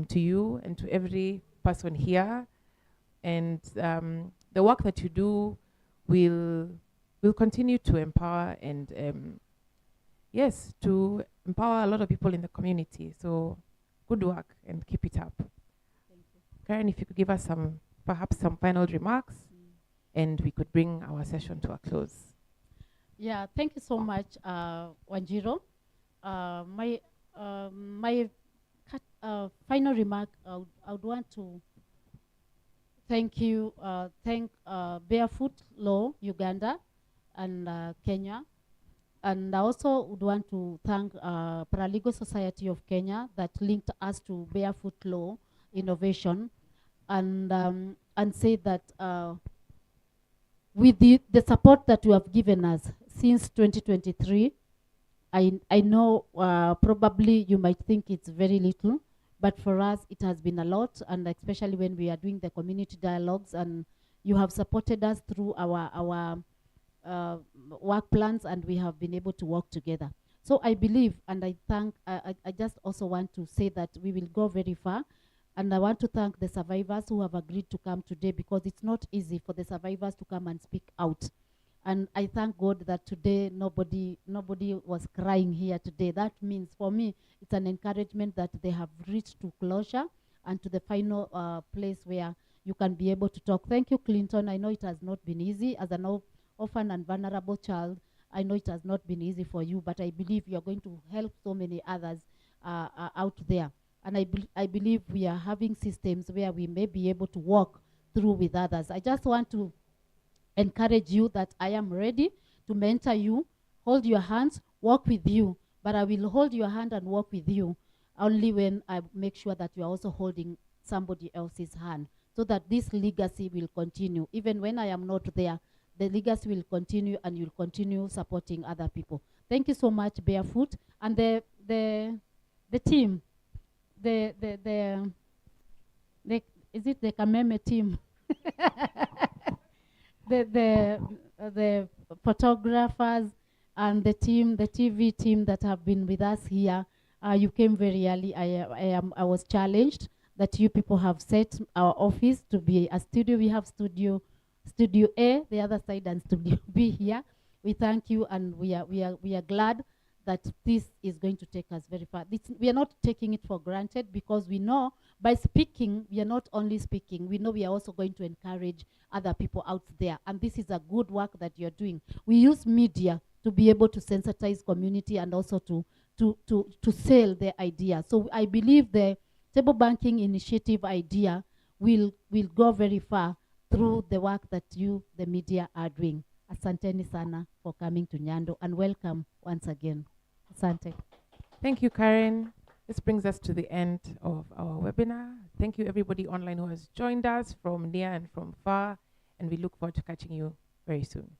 to you and to every person here. And the work that you do will continue to empower and yes, to empower a lot of people in the community. So good work and keep it up. Thank you. Karen, if you could give us perhaps some final remarks, and we could bring our session to a close. Yeah, thank you so much, Wanjiro. My final remark, I would want to thank Barefoot Law Uganda and Kenya. And I also would want to thank Paralegal Society of Kenya that linked us to Barefoot Law Innovation, and say that with the support that you have given us since 2023, I know probably you might think it's very little, but for us it has been a lot, and especially when we are doing the community dialogues, and you have supported us through our work plans, and we have been able to work together. So I believe, and I thank, I just also want to say that we will go very far. And I want to thank the survivors who have agreed to come today, because it's not easy for the survivors to come and speak out. And I thank God that today nobody was crying here today. That means for me, it's an encouragement that they have reached to closure and to the final place where you can be able to talk. Thank you, Clinton. I know it has not been easy. As an orphan and vulnerable child, I know it has not been easy for you, but I believe you are going to help so many others out there. And I believe we are having systems where we may be able to walk through with others. I just want to encourage you that I am ready to mentor you, hold your hands, walk with you, but I will hold your hand and walk with you only when I make sure that you are also holding somebody else's hand, so that this legacy will continue. Even when I am not there, the legacy will continue, and you'll continue supporting other people. Thank you so much, Barefoot. And the team, is it the Kameme team? the photographers and the team, the TV team that have been with us here. You came very early. I was challenged that you people have set our office to be a studio. We have studio A, the other side, and studio B here. We thank you, and we are glad that this is going to take us very far. We are not taking it for granted, because we know by speaking, we are not only speaking, we know we are also going to encourage other people out there. And this is a good work that you're doing. We use media to be able to sensitize community, and also to sell their idea. So I believe the table banking initiative idea will go very far through the work that you, the media, are doing. Asanteni sana for coming to Nyando, and welcome once again. Asante. Thank you, Karen. This brings us to the end of our webinar. Thank you, everybody online who has joined us from near and from far, and we look forward to catching you very soon.